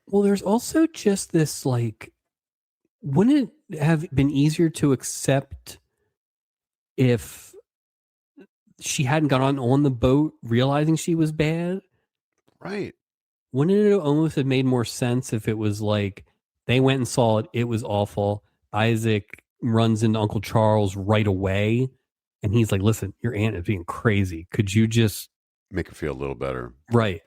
Well, there's also just this, wouldn't it have been easier to accept if she hadn't got on the boat realizing she was bad? Right. Wouldn't it almost have made more sense if it was like They went and saw it. It was awful. Isaac runs into Uncle Charles right away. And he's like, listen, your aunt is being crazy. Could you just make her feel a little better? Right.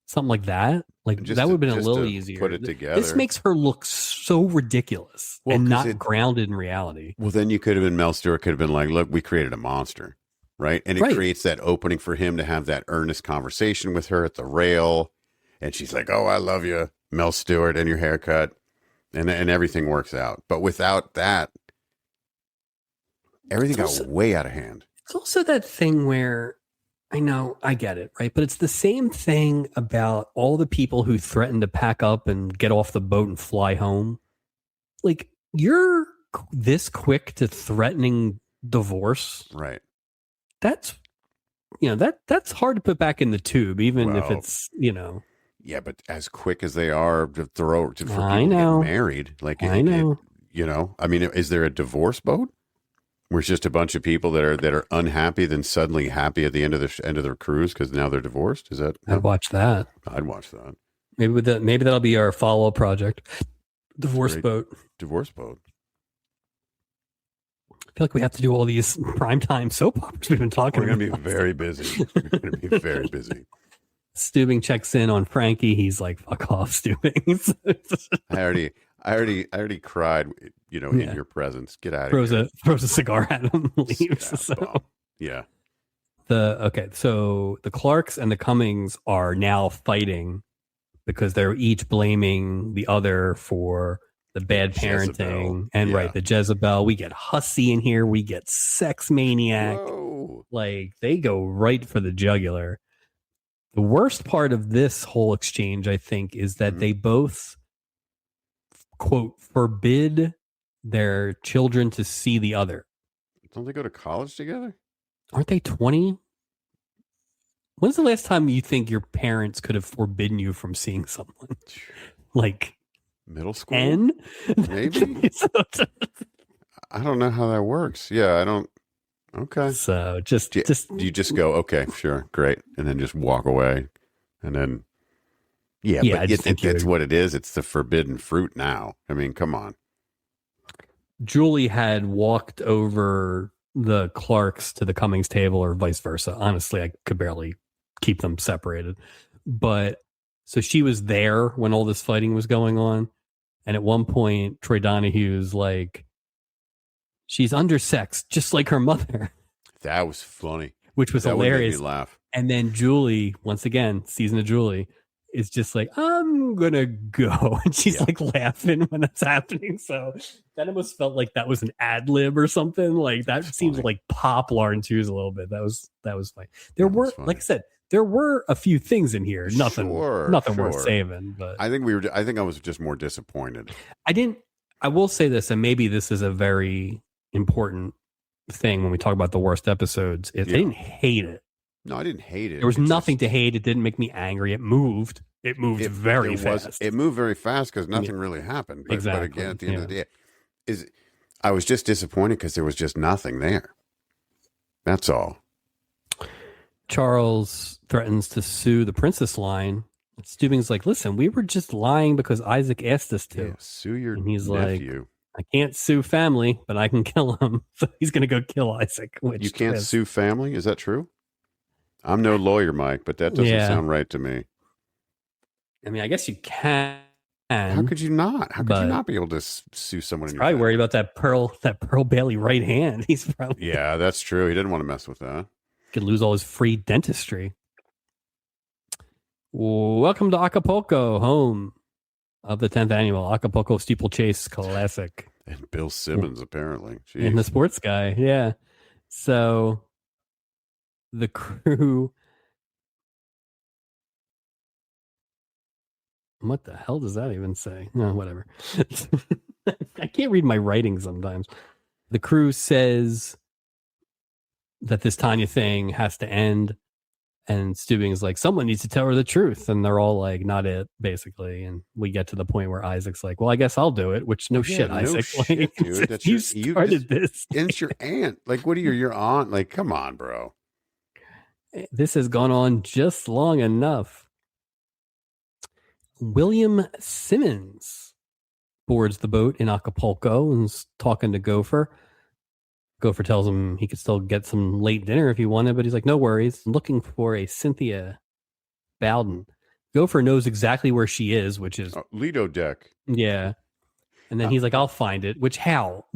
Something like that. Like that would have been a little easier. Put it together. This makes her look so ridiculous and not grounded in reality. Well, then you could have been Mel Stewart could have been like, look, we created a monster. Right. And it creates that opening for him to have that earnest conversation with her at the rail. And she's like, oh, I love you, Mel Stewart, and your haircut. And everything works out. But without that, everything got way out of hand. It's also that thing where, I know, I get it, right? But it's the same thing about all the people who threaten to pack up and get off the boat and fly home. Like, you're this quick to threatening divorce. Right. That's, that's hard to put back in the tube, even if it's, Yeah, but as quick as they are for people to get married, like, I know. I mean, is there a divorce boat? Where it's just a bunch of people that are unhappy, then suddenly happy at the end of their cruise because now they're divorced. Is that? I'd watch that. I'd watch that. Maybe that'll be our follow-up project. Divorce boat. Divorce boat. I feel like we have to do all these primetime soap operas we've been talking about. We're going to be very busy. We're going to be very busy. Steubing checks in on Frankie. He's like, "Fuck off, Steubing." I already cried, in your presence. Get out of here. Throws a cigar at him, leaves. So. Yeah. So the Clarks and the Cummings are now fighting because they're each blaming the other for the bad parenting. And the Jezebel. We get hussy in here. We get sex maniac. Whoa. Like, they go right for the jugular. The worst part of this whole exchange, I think, is that they both, quote, forbid their children to see the other. Don't they go to college together? Aren't they 20? When's the last time you think your parents could have forbidden you from seeing someone? Like middle school? 10? Maybe? I don't know how that works. Yeah, I don't. Okay. So you just go, okay, sure, great. And then just walk away. And then, but it's what it is. It's the forbidden fruit now. I mean, come on. Julie had walked over the Clarks to the Cummings table or vice versa. Honestly, I could barely keep them separated. But so she was there when all this fighting was going on. And at one point, Troy Donahue's like, she's undersexed, just like her mother. That was funny. Which was hilarious. Made me laugh. And then Julie, once again, season of Julie, is just like, I'm going to go. And she's like laughing when that's happening. So that almost felt like that was an ad lib or something. Like that seems like Pop Lauren Two's a little bit. That was funny. Like I said, there were a few things in here. Nothing worth saving. But I think I was just more disappointed. I will say this, and maybe this is a very important thing when we talk about the worst episodes. I didn't hate it. No, I didn't hate it. There was nothing to hate. It didn't make me angry. It moved. It moved very fast. It moved very fast because nothing really happened. But again, at the end of the day, I was just disappointed because there was just nothing there. That's all. Charles threatens to sue the Princess line. Steubing's like, listen, we were just lying because Isaac asked us to. Yeah, sue your and he's nephew. Like, I can't sue family, but I can kill him. So he's going to go kill Isaac. You can't sue family? Is that true? I'm no lawyer, Mike, but that doesn't sound right to me. I mean, I guess you can. How could you not? How could you not be able to sue someone? He's probably worried about that Pearl Bailey right hand. He's probably that's true. He didn't want to mess with that. Could lose all his free dentistry. Welcome to Acapulco, home of the 10th annual Acapulco Steeplechase Classic. And Bill Simmons, apparently. Jeez. And the sports guy, yeah. So the crew. What the hell does that even say? No, whatever. I can't read my writing sometimes. The crew says that this Tanya thing has to end. And Steubing is like, someone needs to tell her the truth. And they're all like, not it, basically. And we get to the point where Isaac's like, well, I guess I'll do it. Which, Isaac. Shit, dude. That's you started this. It's your aunt. Like, what are your aunt? Like, come on, bro. This has gone on just long enough. William Simmons boards the boat in Acapulco and is talking to Gopher. Gopher tells him he could still get some late dinner if he wanted, but he's like, no worries. I'm looking for a Cynthia Bowden. Gopher knows exactly where she is, which is Lido deck. Yeah. And then he's like, I'll find it. Which how?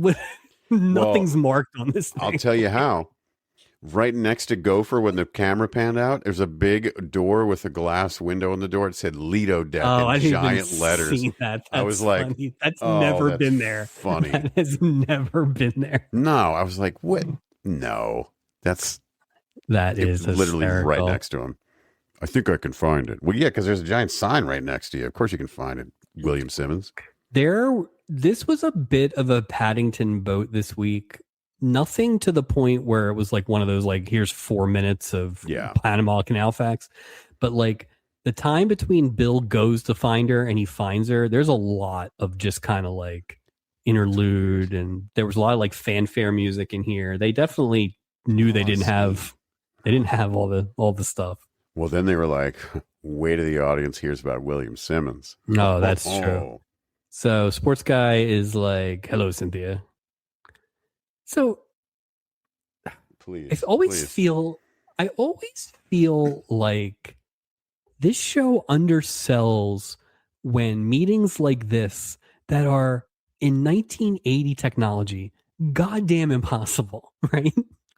Nothing's marked on this thing. I'll tell you how. Right next to Gopher, when the camera panned out, there's a big door with a glass window in the door. It said Lido deck in giant letters. I was like, that's never been there. Funny. That has never been there. No, I was like, what? No, that is literally right next to him. I think I can find it. Well, yeah, because there's a giant sign right next to you. Of course you can find it, William Simmons. This was a bit of a Paddington boat this week. Nothing to the point where it was like one of those, like, here's 4 minutes of Panama Canal facts. But like the time between Bill goes to find her and he finds her, there's a lot of just kind of like interlude. And there was a lot of like fanfare music in here. They definitely knew they didn't have all the stuff. Well, then they were like, wait till the audience hears about William Simmons. No, that's true. So sports guy is like, hello, Cynthia. So please, I always feel like this show undersells when meetings like this that are in 1980 technology, goddamn impossible, right?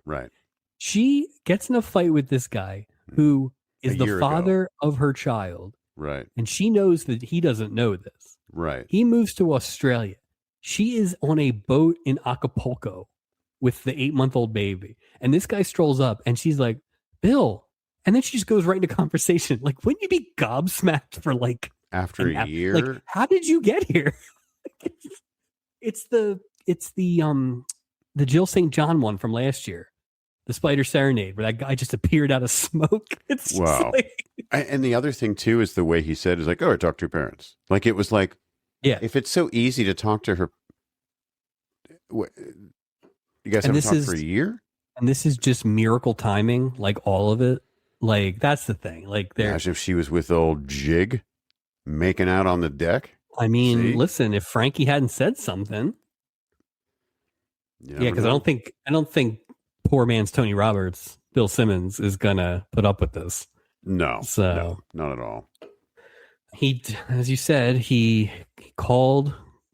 Right. She gets in a fight with this guy who is the father of her child. Right. And she knows that he doesn't know this. Right. He moves to Australia. She is on a boat in Acapulco with the 8-month-old baby. And this guy strolls up and she's like, Bill. And then she just goes right into conversation. Like, wouldn't you be gobsmacked for like after a year? Like, how did you get here? It's the Jill St. John one from last year. The Spider Serenade, where that guy just appeared out of smoke. It's wow. And the other thing too is the way he said is like, oh, I talked to your parents. Like it was like, yeah. If it's so easy to talk to her, you guys haven't talked for a year? And this is just miracle timing, like all of it. Like that's the thing. Like imagine if she was with old Jig making out on the deck. I mean, listen, if Frankie hadn't said something. Yeah, because I don't think poor man's Tony Roberts, Bill Simmons, is gonna put up with this. No, not at all. He, as you said, he called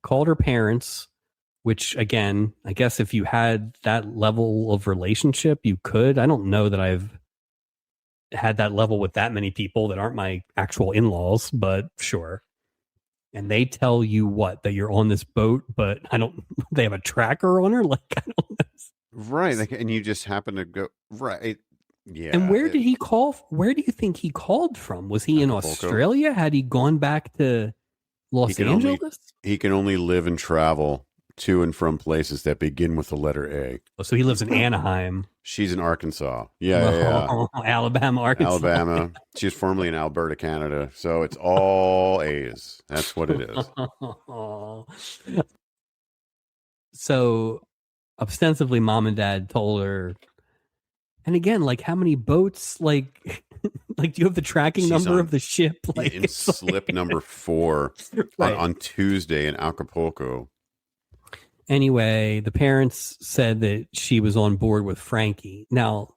her parents, which again, I guess if you had that level of relationship, you could. I don't know that I've had that level with that many people that aren't my actual in-laws, but sure. And they tell you what, that you're on this boat, but they have a tracker on her. Like, I don't know. Right. Like, and you just happen to go right. Yeah. And where did he call? Where do you think he called from? Was he in Australia? Had he gone back to Los Angeles? He can only live and travel to and from places that begin with the letter A. Oh, so he lives in Anaheim. She's in Arkansas. Yeah. Alabama, Arkansas. Alabama. She's formerly in Alberta, Canada. So it's all A's. That's what it is. So ostensibly mom and dad told her, and again, like how many boats, like do you have the tracking number of the ship? Like in slip number 4 right. on Tuesday in Acapulco. Anyway, the parents said that she was on board with Frankie. Now,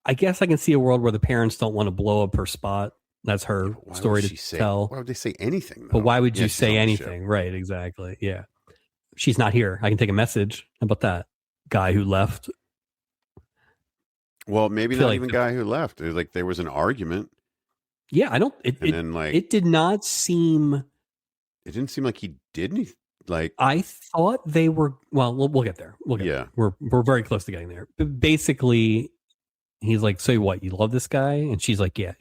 I guess I can see a world where the parents don't want to blow up her spot. That's her story to tell. Why would they say anything, though? But why would you say anything? Right, exactly. Yeah. She's not here. I can take a message. How about that? Guy who left. Well, maybe not even guy who left. It was like there was an argument. Yeah, it did not seem. It didn't seem like he did anything. Like I thought they were. Well, we'll get there. We'll get there. We're very close to getting there. But basically, he's like, "So what? You love this guy?" And she's like, "Yeah."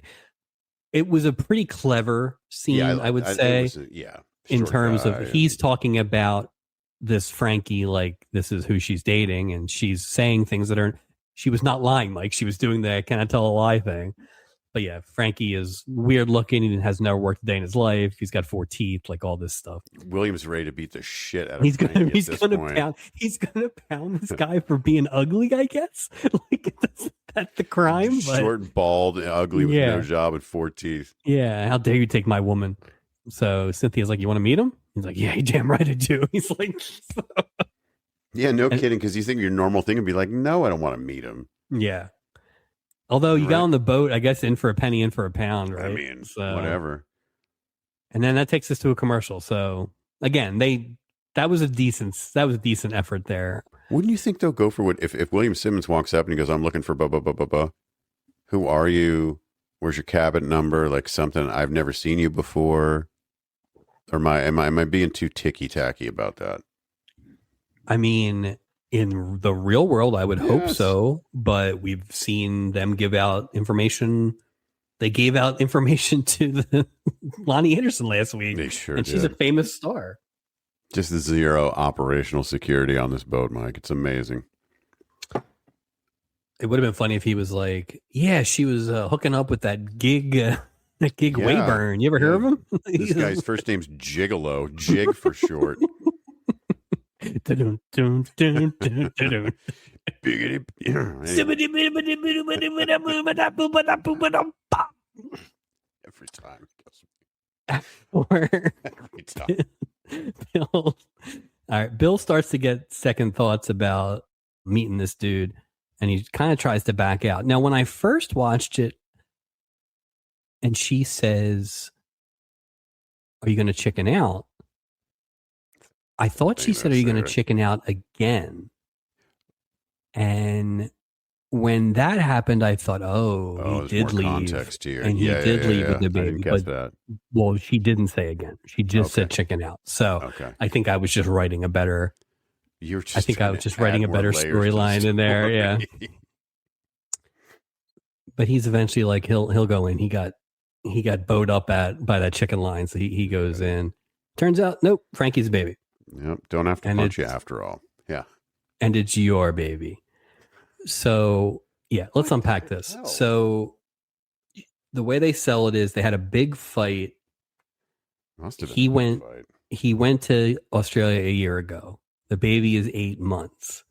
It was a pretty clever scene, I would say. In terms of he's talking about this Frankie, like this is who she's dating, and she's saying things that are. She was not lying, Mike. She was doing the "can I tell a lie" thing. But yeah, Frankie is weird looking and has never worked a day in his life. He's got 4 teeth, like all this stuff. William's ready to beat the shit out of Frankie. He's gonna pound this guy for being ugly, I guess. Like that's the crime. Short, bald, ugly with no job and 4 teeth. Yeah, how dare you take my woman? So Cynthia's like, you want to meet him? He's like, yeah, you damn right I do. He's like, so. Yeah, no kidding. Because you think your normal thing would be like, no, I don't want to meet him. Yeah. Although you got on the boat, I guess in for a penny, in for a pound, right? I mean, whatever. And then that takes us to a commercial. So again, that was a decent effort there. Wouldn't you think they'll go for what if William Simmons walks up and he goes, I'm looking for blah blah blah blah blah. Who are you? Where's your cabin number? Like something I've never seen you before. Or am I being too ticky tacky about that? I mean, in the real world, I would hope so, but we've seen them give out information. They gave out information to the Lonnie Anderson last week. They sure and did. She's a famous star. Just the zero operational security on this boat, Mike. It's amazing. It would have been funny if he was like, yeah, she was hooking up with that gig Wayburn. You ever hear of him? This guy's first name's Gigolo. Jig for short. Every time. Every time. Bill, all right. Bill starts to get second thoughts about meeting this dude, and he kind of tries to back out. Now, when I first watched it, and she says, "Are you going to chicken out?" I thought she said, "Are you going to chicken out again?" And when that happened, I thought, "Oh, he did leave." Context here. And he did leave with the baby. I didn't guess that. Well, she didn't say again. She just said chicken out. So I think I was just writing a better. I think I was just writing a better storyline in there. Yeah. But he's eventually like he'll go in. He got bowed up by that chicken line, so he goes in. Turns out, nope, Frankie's a baby. Yep, don't have to punch you after all. Yeah. And it's your baby. So, yeah, let's unpack this. So, the way they sell it is they had a big fight. Must have been a big fight. He went to Australia a year ago. The baby is 8 months.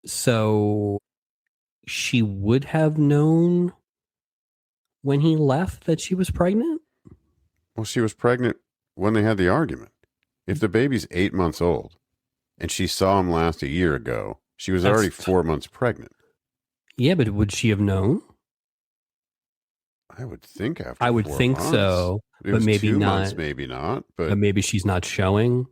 So, she would have known when he left that she was pregnant? Well, she was pregnant when they had the argument. If the baby's 8 months old and she saw him last a year ago, she was already 4 months pregnant. Yeah, but would she have known? I would think after. I would think months. So, but maybe 2 not. Months, maybe not. But maybe she's not showing.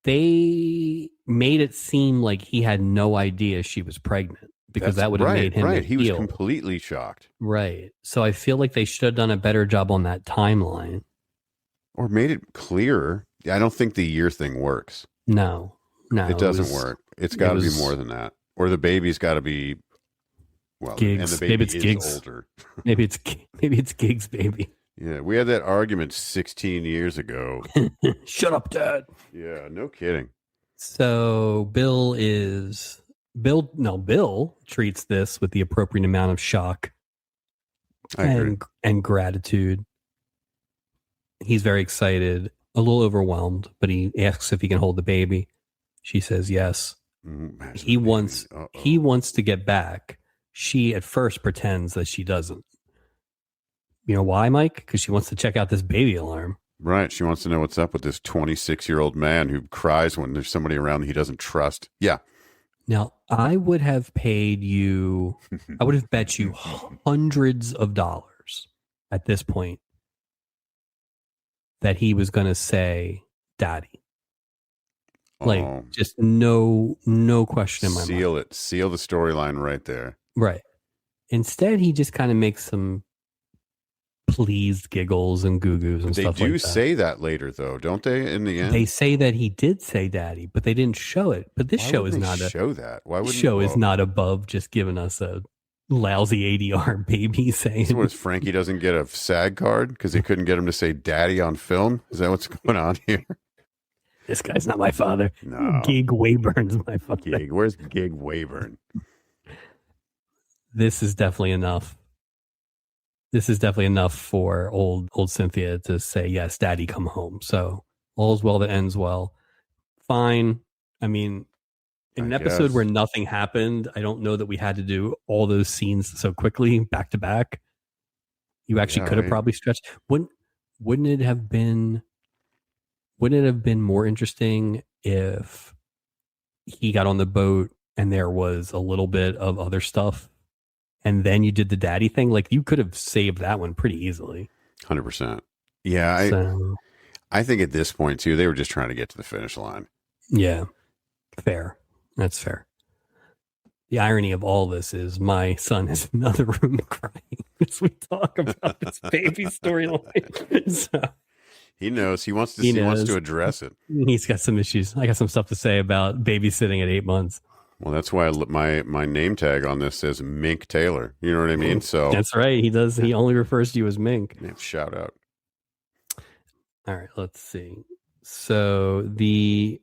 They made it seem like he had no idea she was pregnant because that would have made him right. He was completely shocked. Right. So I feel like they should have done a better job on that timeline. Or made it clearer. I don't think the year thing works. No. It doesn't work. It's got to be more than that. Or the baby's got to be, well, Gigs. And the baby is Gigs. Older. maybe it's Gigs' baby. Yeah, we had that argument 16 years ago. Shut up, Dad. Yeah, no kidding. So Bill treats this with the appropriate amount of shock and gratitude. He's very excited, a little overwhelmed, but he asks if he can hold the baby. She says yes. He wants to get back. She at first pretends that she doesn't. You know why, Mike? Because she wants to check out this baby alarm. Right. She wants to know what's up with this 26-year-old man who cries when there's somebody around he doesn't trust. Yeah. Now, I would have paid you, I would have bet you hundreds of dollars at this point that he was going to say, Daddy. Like, just no question in my mind. Seal it. Seal the storyline right there. Right. Instead, he just kind of makes some pleased giggles and goo-goos and stuff like that. They do say that later, though, don't they, in the end? They say that he did say Daddy, but they didn't show it. But this show is not show that. Why would show is not above just giving us a lousy ADR baby saying. So what, Frankie doesn't get a SAG card because they couldn't get him to say Daddy on film? Is that what's going on here? This guy's not my father. No. Gig Wayburn's my father. Where's Gig Wayburn? This is definitely enough. This is definitely enough for old Cynthia to say, yes, Daddy, come home. So all's well that ends well. Fine. I mean, in an episode where nothing happened, I don't know that we had to do all those scenes so quickly back to back. You actually could have probably stretched. wouldn't it have been more interesting if he got on the boat and there was a little bit of other stuff and then you did the daddy thing? Like, you could have saved that one pretty easily. 100%. Yeah. I think at this point too, they were just trying to get to the finish line. Yeah. Fair. That's fair. The irony of all this is my son is in another room crying as we talk about this baby storyline. So he knows. He wants to address it. He's got some issues. I got some stuff to say about babysitting at 8 months. Well, that's why my name tag on this says Mink Taylor. You know what I mean? So that's right. He does. He only refers to you as Mink. Yeah, shout out. All right. Let's see. So the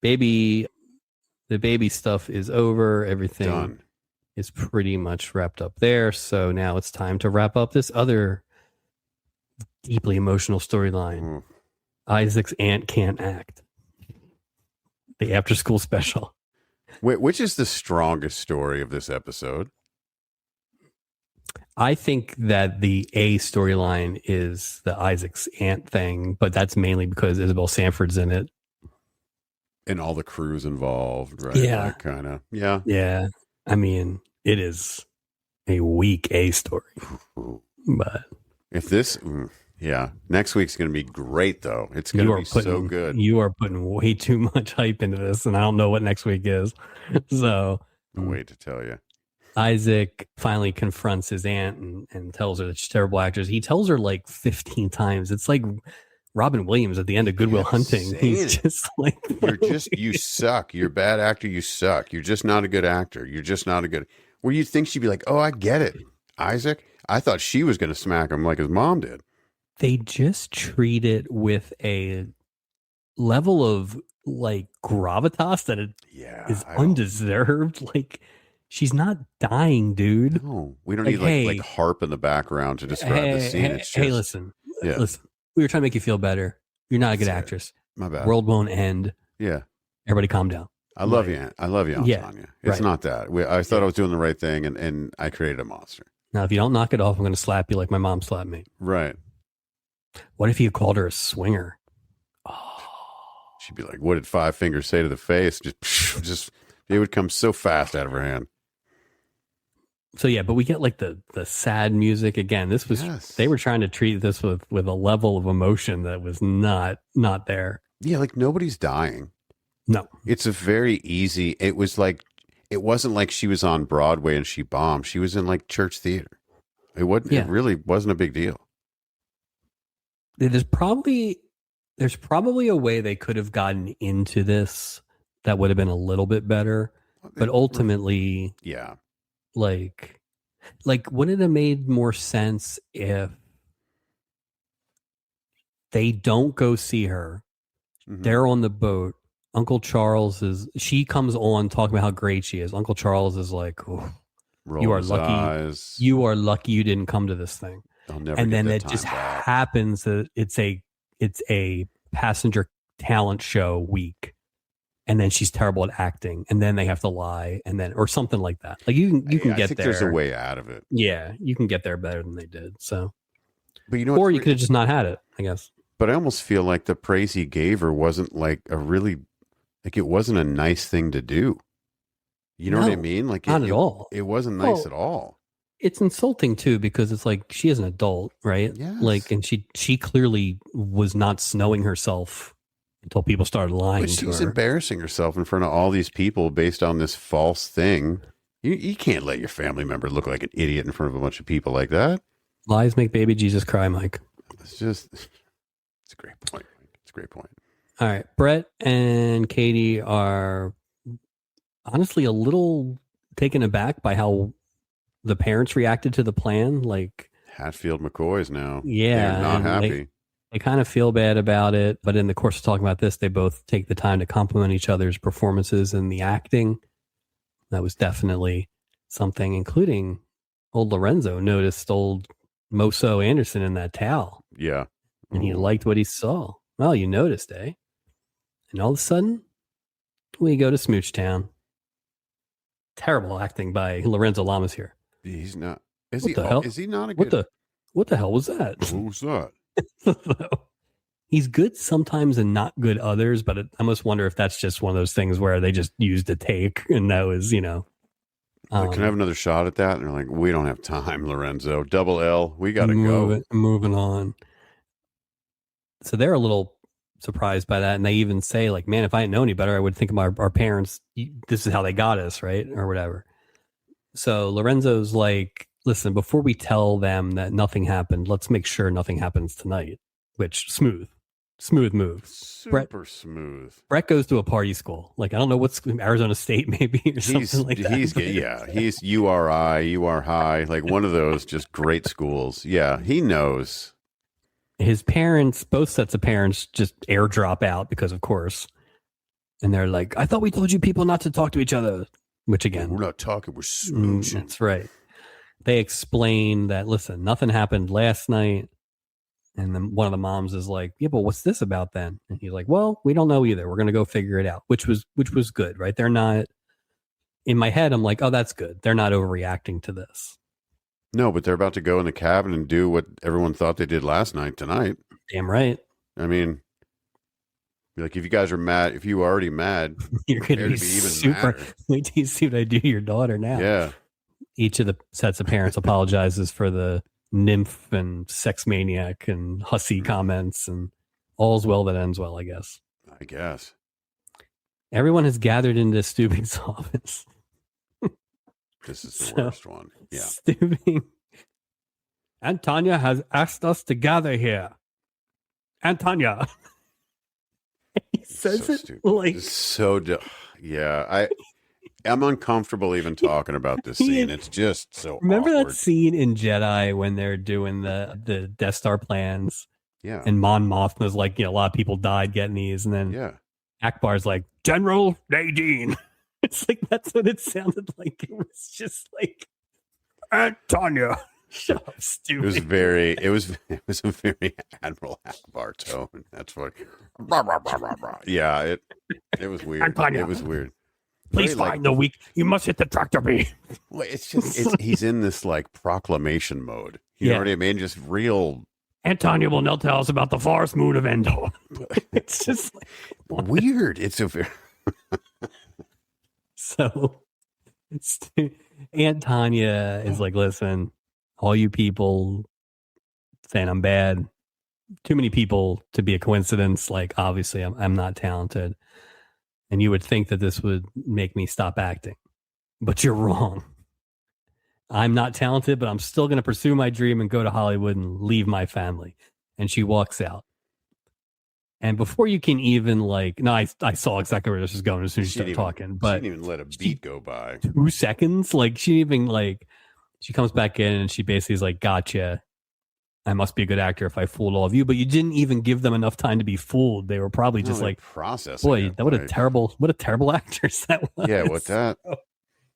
baby stuff is over. Everything done. Is pretty much wrapped up there. So now it's time to wrap up this other deeply emotional storyline. Isaac's aunt can't act. The after school special. Wait, which is the strongest story of this episode? I think that the A storyline is the Isaac's aunt thing, but that's mainly because Isabel Sanford's in it. And all the crews involved, right? Yeah. Kind of. Yeah. Yeah. I mean, it is a weak A story. But if this... Yeah. Next week's going to be great, though. It's going to be so good. You are putting way too much hype into this, and I don't know what next week is. So I'll wait to tell you. Isaac finally confronts his aunt and tells her that she's a terrible actress. He tells her like 15 times. It's like Robin Williams at the end of Good Will Hunting. He's just like... you suck. You're a bad actor. You suck. You're just not a good actor. You're just not a good... Where you'd think she'd be like, oh, I get it. Isaac, I thought she was going to smack him like his mom did. They just treat it with a level of like gravitas that is undeserved. Like, she's not dying, dude. No, we don't need like harp in the background to describe the scene. It's just, listen. We were trying to make you feel better. You're not a good actress. My bad. World won't end. Yeah. Everybody calm down. I love you, Aunt. I love you, Aunt Tanya. It's not that. I thought I was doing the right thing, and I created a monster. Now, if you don't knock it off, I'm going to slap you like my mom slapped me. Right. What if you called her a swinger? Oh. She'd be like, what did Five Fingers say to the face? Just it would come so fast out of her hand. So yeah, but we get like the sad music again. This was they were trying to treat this with a level of emotion that was not there. Yeah, like nobody's dying. No. It's a very easy. It wasn't like she was on Broadway and she bombed. She was in like church theater. It really wasn't a big deal. There's probably a way they could have gotten into this that would have been a little bit better, but ultimately, yeah, like would it have made more sense if they don't go see her? Mm-hmm. They're on the boat. Uncle Charles she comes on talking about how great she is. Uncle Charles is like, you are lucky. Eyes. You are lucky you didn't come to this thing. And then it just happens that it's a passenger talent show week, and then she's terrible at acting, and then they have to lie, and then or something like that. Like you can get there. There's a way out of it. Yeah, you can get there better than they did. So, but or you could have just not had it, I guess. But I almost feel like the praise he gave her wasn't like it wasn't a nice thing to do. You know what I mean? Like not at all. It wasn't nice at all. It's insulting too, because it's like she is an adult, right? Yes. Like, and she clearly was not knowing herself until people started lying to her. She's embarrassing herself in front of all these people based on this false thing. You can't let your family member look like an idiot in front of a bunch of people like that. Lies make baby Jesus cry, Mike. It's a great point. It's a great point. All right. Brett and Katie are honestly a little taken aback by how the parents reacted to the plan. Like Hatfield McCoys now. Yeah. They're not happy. They kind of feel bad about it. But in the course of talking about this, they both take the time to compliment each other's performances and the acting. That was definitely something, including old Lorenzo noticed old Moso Anderson in that towel. Yeah. And he liked what he saw. Well, you noticed, eh? And all of a sudden, we go to Smooch Town. Terrible acting by Lorenzo Lamas here. He's not. Is he not a good? What the hell was that? What was that? He's good sometimes and not good others, but I almost wonder if that's just one of those things where they just used a take and that was, can I have another shot at that? And they're like, we don't have time, Lorenzo. Double L. We got to go. Moving on. So they're a little surprised by that. And they even say, like, man, if I didn't know any better, I would think of our parents. This is how they got us, right? Or whatever. So Lorenzo's like, listen, before we tell them that nothing happened, let's make sure nothing happens tonight. Which, smooth move. Super smooth. Brett goes to a party school. Like, I don't know what's Arizona State maybe or something like that. He's URI, you are high, like one of those just great schools. Yeah, he knows. His parents, both sets of parents, just airdrop out because, of course. And they're like, I thought we told you people not to talk to each other. Which, again, we're not talking, we're smooching. That's right. They explain that, listen, nothing happened last night. And then one of the moms is like, yeah, but what's this about then? And he's like, well, we don't know either. We're going to go figure it out, which was good, right? They're not, in my head, I'm like, oh, that's good. They're not overreacting to this. No, but they're about to go in the cabin and do what everyone thought they did last night tonight. Damn right. I mean, like, if you guys are mad, if you were already mad, you're going to be even super madder. Wait till you see what I do to your daughter now. Yeah. Each of the sets of parents apologizes for the nymph and sex maniac and hussy comments, and all's well that ends well, I guess. Everyone has gathered into Stubing's office. This is the worst one. Yeah. Stubing. And Tanya has asked us to gather here. And Tanya. He says so it stupid. Like yeah. I'm uncomfortable even talking about this scene. It's just so Remember awkward. That scene in Jedi when they're doing the Death Star plans? Yeah. And Mon Mothma's like, a lot of people died getting these. And then Akbar's like, General Nadine. It's like, that's what it sounded like. It was just like, Tanya. Shut up, stupid. It was a very Admiral Akbar tone. That's what. Rah, rah, rah, rah, rah. Yeah, it was weird. It was weird. Please find the weak. You must hit the tractor beam. Well, it's just he's in this like proclamation mode. You know what I mean? Just real. Antonia will now tell us about the forest moon of Endor. It's just like, weird. It's a very. So, Aunt Tanya is like, listen, all you people saying I'm bad, too many people to be a coincidence. Like, obviously, I'm not talented. And you would think that this would make me stop acting. But you're wrong. I'm not talented, but I'm still going to pursue my dream and go to Hollywood and leave my family. And she walks out. And before you can even I saw exactly where this was going as soon as she started talking. But she didn't even let a beat go by. 2 seconds. Like, she even she comes back in and she basically is like, gotcha. I must be a good actor if I fooled all of you, but you didn't even give them enough time to be fooled. They were probably just like, processing. Boy, what a terrible actress that was. Yeah, what that?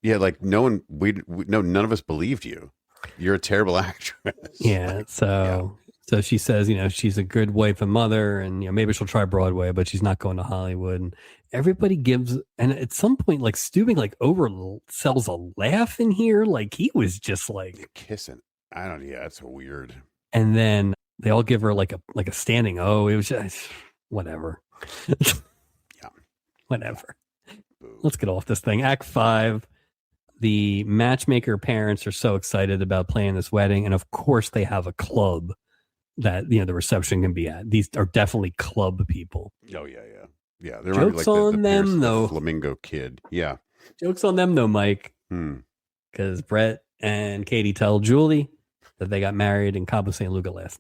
Yeah, like none of us believed you. You're a terrible actress. Yeah, so she says, she's a good wife and mother, and maybe she'll try Broadway, but she's not going to Hollywood. And everybody gives, and at some point, like Stubing, oversells a laugh in here. Like he was just like kissing. I don't. Yeah, it's weird. And then they all give her like a standing O. It was just whatever. Whatever. Boo. Let's get off this thing. Act 5. The matchmaker parents are so excited about playing this wedding, and of course they have a club that the reception can be at. These are definitely club people. Oh yeah. They're jokes on them though. Flamingo kid. Yeah. Jokes on them though, Mike. Because Brett and Katie tell Julie that they got married in Cabo San Lucas last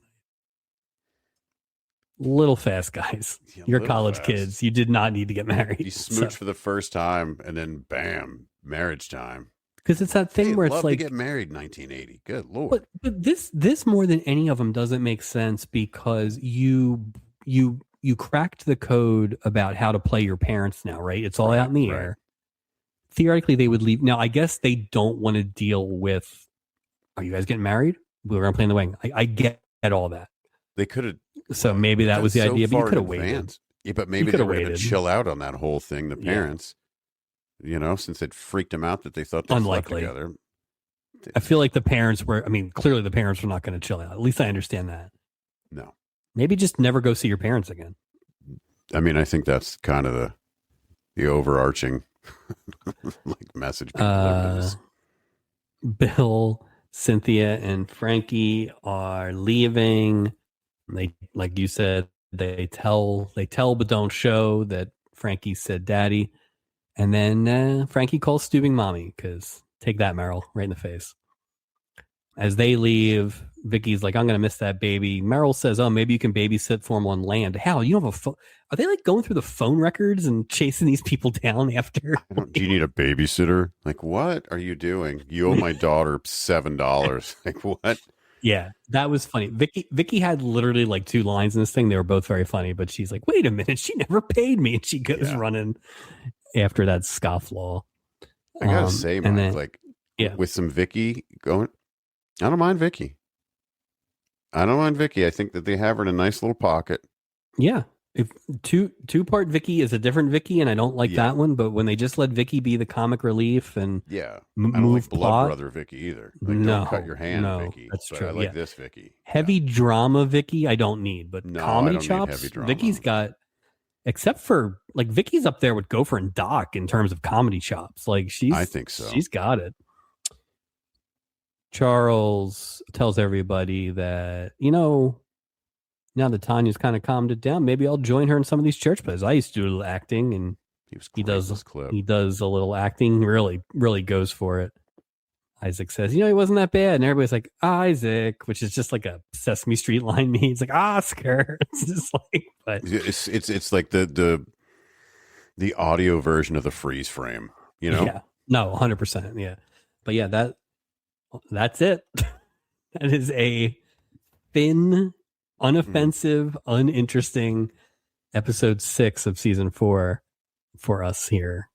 night. Little fast, guys. Yeah, you're college fast. Kids. You did not need to get married. You smooch for the first time, and then bam, marriage time. Because it's that thing where it's like to get married in 1980. Good Lord. But this more than any of them doesn't make sense because you cracked the code about how to play your parents now, right? It's all out in the air. Theoretically, they would leave. Now, I guess they don't want to deal with, are you guys getting married? We're going to play in the wedding. I get all that. They could have. So maybe that was the idea, but you could have waited. Yeah, but maybe they were going to chill out on that whole thing, the parents, since it freaked them out that they thought they slept together. I feel like the parents were. I mean, clearly the parents were not going to chill out. At least I understand that. No. Maybe just never go see your parents again. I mean, I think that's kind of the overarching like message. Bill, Cynthia, and Frankie are leaving. They, like you said, they tell but don't show that Frankie said daddy. And then Frankie calls Stubing mommy, because take that, Meryl, right in the face. As they leave, Vicky's like, I'm going to miss that baby. Meryl says, oh, maybe you can babysit for him on land. Hal, you don't have a phone. Are they like going through the phone records and chasing these people down after? Do you need a babysitter? Like, what are you doing? You owe my daughter $7. Like, what? Yeah, that was funny. Vicky had literally like 2 lines in this thing. They were both very funny, but she's like, wait a minute, she never paid me. And she goes running after that scofflaw. I gotta say, Mike, with some Vicky going, I don't mind Vicky. I think that they have her in a nice little pocket. Yeah. If two-part Vicky is a different Vicky, and I don't like that one, but when they just let Vicky be the comic relief and I don't like Blood Brother Vicky either. Like, don't cut your hand, Vicky. That's true. I like this Vicky. Heavy drama Vicky, I don't need, but comedy chops, Vicky's got. Except for like Vicky's up there with Gopher and Doc in terms of comedy chops. Like I think so. She's got it. Charles tells everybody that, now that Tanya's kind of calmed it down, maybe I'll join her in some of these church plays. I used to do a little acting, and he does a little acting. Really, really goes for it. Isaac says, he wasn't that bad. And everybody's like, Isaac, which is just like a Sesame Street line. He's like, Oscar. It's just like, but it's like the audio version of the freeze frame, Yeah. No, 100%. Yeah. But yeah, that's it. That is a thin, unoffensive, uninteresting episode 6 of season 4 for us here.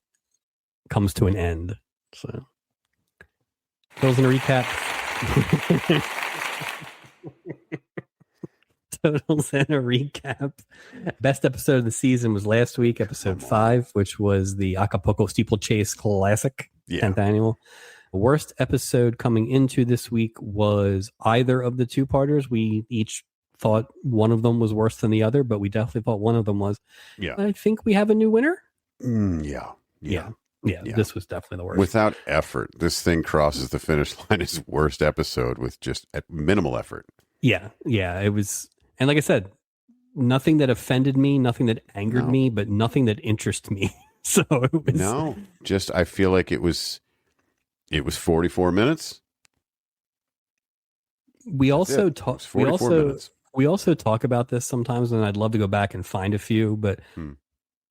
Comes to an end. So Totals and a recap. Totals and a recap. Best episode of the season was last week, episode 5, which was the Acapulco Steeplechase Classic, 10th annual. The worst episode coming into this week was either of the 2-parters. We each thought one of them was worse than the other, but we definitely thought one of them was. Yeah. I think we have a new winner. Yeah, this was definitely the worst. Without effort, this thing crosses the finish line as worst episode with just minimal effort. Yeah, it was. And like I said, nothing that offended me, nothing that angered me, but nothing that interested me. So it was, I feel like it was 44 minutes. We also talk. We also talk about this sometimes, and I'd love to go back and find a few, but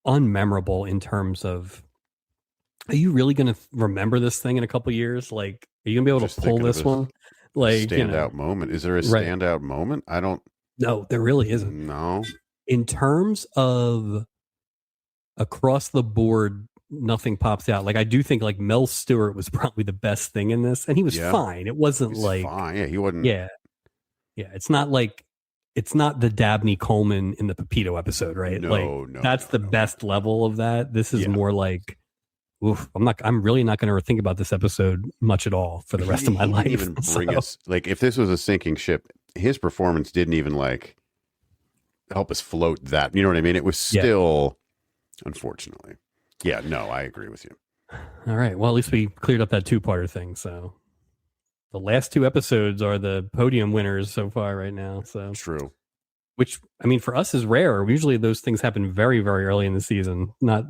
unmemorable in terms of. Are you really going to remember this thing in a couple of years? Like, are you going to be able to pull this one? Like, standout moment. Is there a standout moment? I don't. No, there really isn't. No. In terms of across the board, nothing pops out. Like, I do think like Mel Stewart was probably the best thing in this, and he was fine. It wasn't fine. Yeah, he wasn't. Yeah. It's not like. It's not the Dabney Coleman in the Pepito episode, right? No. That's the best level of that. This is more like. Oof, I'm really not going to think about this episode much at all for the rest of my life. Even bring us, like, if this was a sinking ship, his performance didn't even like help us float that. You know what I mean? It was still, unfortunately. Yeah, no, I agree with you. All right. Well, at least we cleared up that 2-parter thing. So the last 2 episodes are the podium winners so far right now. So true. Which, I mean, for us is rare. Usually those things happen very, very early in the season, not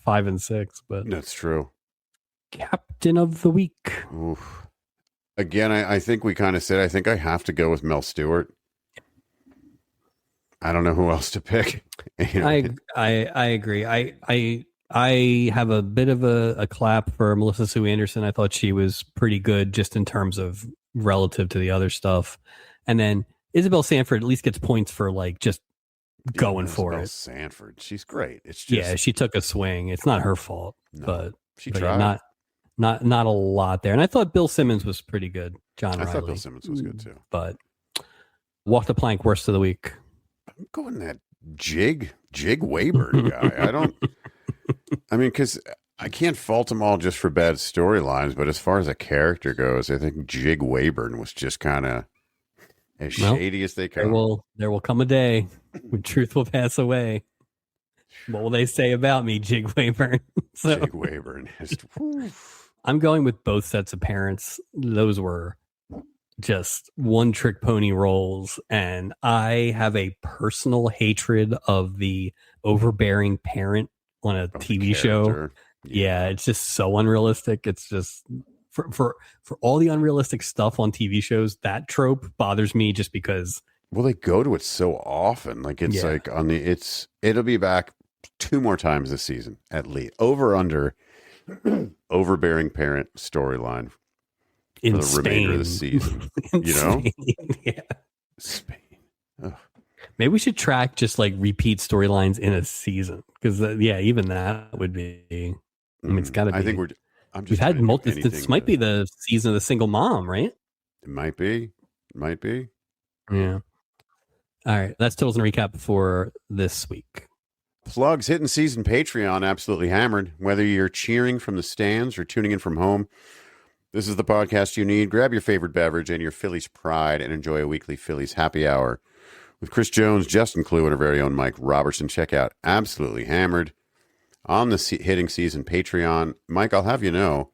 5 and 6, but that's true. Captain of the week. Oof. Again, I think we kind of said, I think I have to go with Mel Stewart. I don't know who else to pick. I agree. I have a bit of a clap for Melissa Sue Anderson. I thought she was pretty good just in terms of relative to the other stuff. And then Isabel Sanford at least gets points for like just going for it. Sanford, she's great. It's just she took a swing. It's not her fault, but she tried. Yeah, not a lot there. And I thought Bill Simmons was pretty good. I thought Bill Simmons was good too. But Walk the Plank worst of the week. I'm going that Jig Wayburn guy. I mean, because I can't fault them all just for bad storylines, but as far as a character goes, I think Jig Wayburn was just kind of as shady as they come. There will come a day when truth will pass away. What will they say about me, Jig Wayburn? Jig Wayburn. I'm going with both sets of parents. Those were just one-trick pony roles, and I have a personal hatred of the overbearing parent on a TV show. Yeah, it's just so unrealistic. It's just for all the unrealistic stuff on TV shows, that trope bothers me just because. Well, they go to it so often. Like it's like it'll be back 2 more times this season at least. Over under overbearing parent storyline for the remainder of the season. You know? Yeah. Spain. Ugh. Maybe we should track just like repeat storylines in a season because even that would be. I mean, it's got to be. I think we've had multiple. This might be the season of the single mom, right? It might be. Yeah. All right. That's totals and recap for this week. Plugs, hitting season Patreon, absolutely hammered. Whether you're cheering from the stands or tuning in from home, this is the podcast you need. Grab your favorite beverage and your Phillies pride and enjoy a weekly Phillies happy hour with Chris Jones, Justin Clue, and our very own Mike Robertson. Check out Absolutely Hammered on the Hitting Season Patreon. Mike, I'll have you know,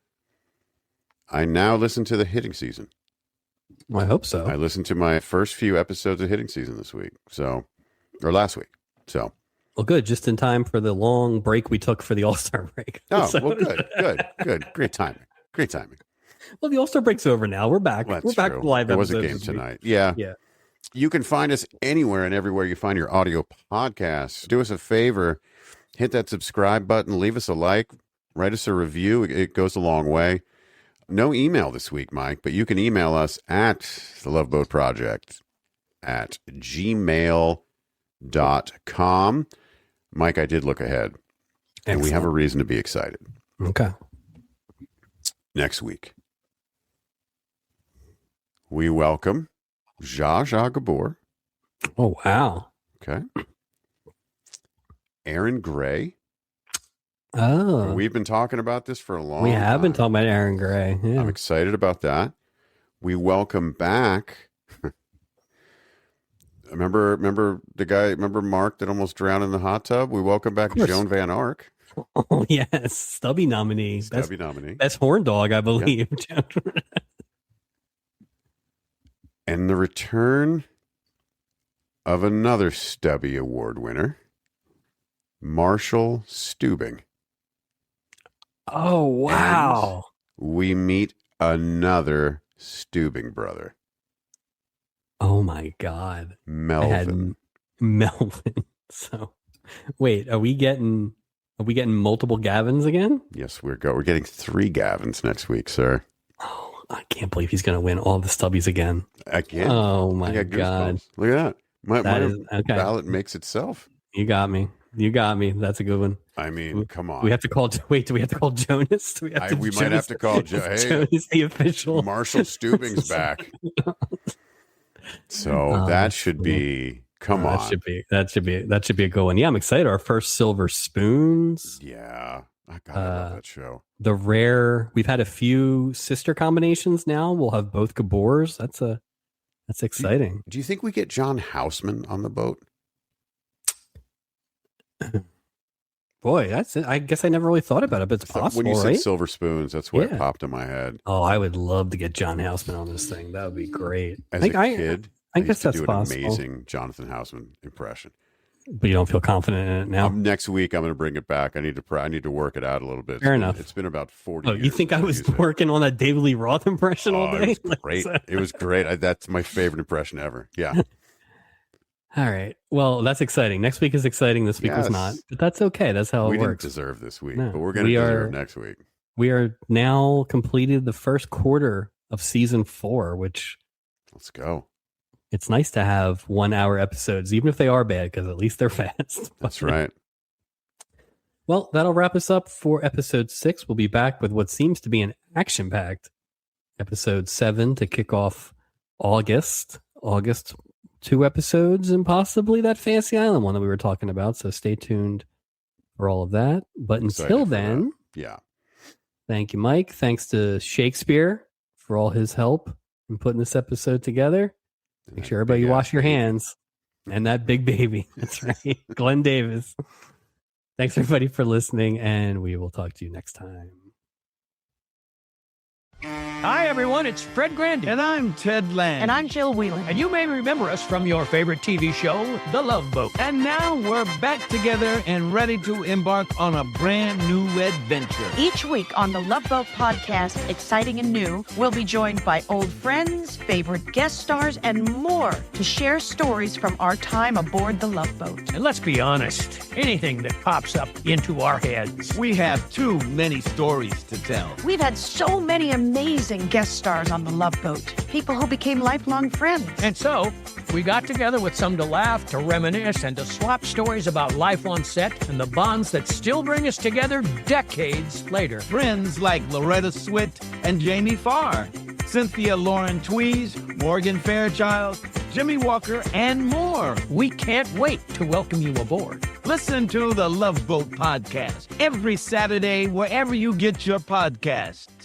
I now listen to the Hitting Season. I hope so. I listened to my first few episodes of Hitting Season this week, or last week. So, well, good. Just in time for the long break we took for the All-Star break. Oh, well, good. Great timing. Well, the All-Star break's over now. We're back. Well, we're back true. live. There was a game tonight. Yeah. You can find us anywhere and everywhere you find your audio podcasts. Do us a favor. Hit that subscribe button. Leave us a like. Write us a review. It goes a long way. No email this week, Mike, but you can email us at theloveboatproject@gmail.com. Mike, I did look ahead. And we have a reason to be excited. Okay. Next week, we welcome Zsa Zsa Gabor. Oh, wow. Okay. Aaron Gray. Oh. We've been talking about this for a long time. We have been talking about Aaron Gray. Yeah. I'm excited about that. We welcome back. Remember Mark that almost drowned in the hot tub? We welcome back Joan Van Ark. Oh, yes. Stubby nominee. Best horn dog, I believe. Yeah. And the return of another Stubby Award winner, Marshall Steubing. Oh, wow. And we meet another Steubing brother. Oh, my God. Melvin. So, wait, are we getting multiple Gavins again? Yes, we're getting 3 Gavins next week, sir. Oh, I can't believe he's going to win all the Stubbies again. Again? Oh, my God. Look at that. My ballot makes itself. You got me. That's a good one. I mean, come on. Do we have to call Jonas? We might have to call Jonas. Hey, Jonas the official. Marshall Steubing's back. So that should be. Come on. That should be a good one. Yeah, I'm excited. Our first Silver Spoons. Yeah. I love that show. The rare. We've had a few sister combinations now. We'll have both Gabors. That's exciting. Do you think we get John Houseman on the boat? Boy, that's it. I guess I never really thought about it, but it's possible, when you right? said Silver Spoons, that's what popped in my head. Oh, I would love to get John Houseman on this thing. That would be great. As a kid, I guess that's do possible. An amazing Jonathan Houseman impression. But you don't feel confident in it now. Next week, I'm going to bring it back. I need to work it out a little bit. Fair enough. It's been about 40 years. You think I was working on that David Lee Roth impression all day? It was great. It was great. That's my favorite impression ever. Yeah. All right. Well, that's exciting. Next week is exciting. This week was not. But that's okay. That's how it works. We didn't deserve this week, but we're going to deserve next week. We are now completed the first quarter of season 4, which... Let's go. It's nice to have 1-hour episodes, even if they are bad, because at least they're fast. That's right. Well, that'll wrap us up for episode 6. We'll be back with what seems to be an action-packed episode 7 to kick off August. 2 episodes and possibly that Fantasy Island one that we were talking about. So stay tuned for all of that. But until then, Yeah. Thank you, Mike. Thanks to Shakespeare for all his help in putting this episode together. Make sure everybody wash your hands. And that big baby. That's right. Glenn Davis. Thanks, everybody, for listening, and we will talk to you next time. Hi, everyone. It's Fred Grandy. And I'm Ted Land. And I'm Jill Whelan. And you may remember us from your favorite TV show, The Love Boat. And now we're back together and ready to embark on a brand new adventure. Each week on the Love Boat podcast, exciting and new, we'll be joined by old friends, favorite guest stars, and more to share stories from our time aboard the Love Boat. And let's be honest, anything that pops up into our heads. We have too many stories to tell. We've had so many amazing guest stars on the Love Boat, people who became lifelong friends. And so, we got together with some to laugh, to reminisce, and to swap stories about life on set and the bonds that still bring us together decades later. Friends like Loretta Swit and Jamie Farr, Cynthia Lauren Tweez, Morgan Fairchild, Jimmy Walker, and more. We can't wait to welcome you aboard. Listen to the Love Boat podcast every Saturday wherever you get your podcasts.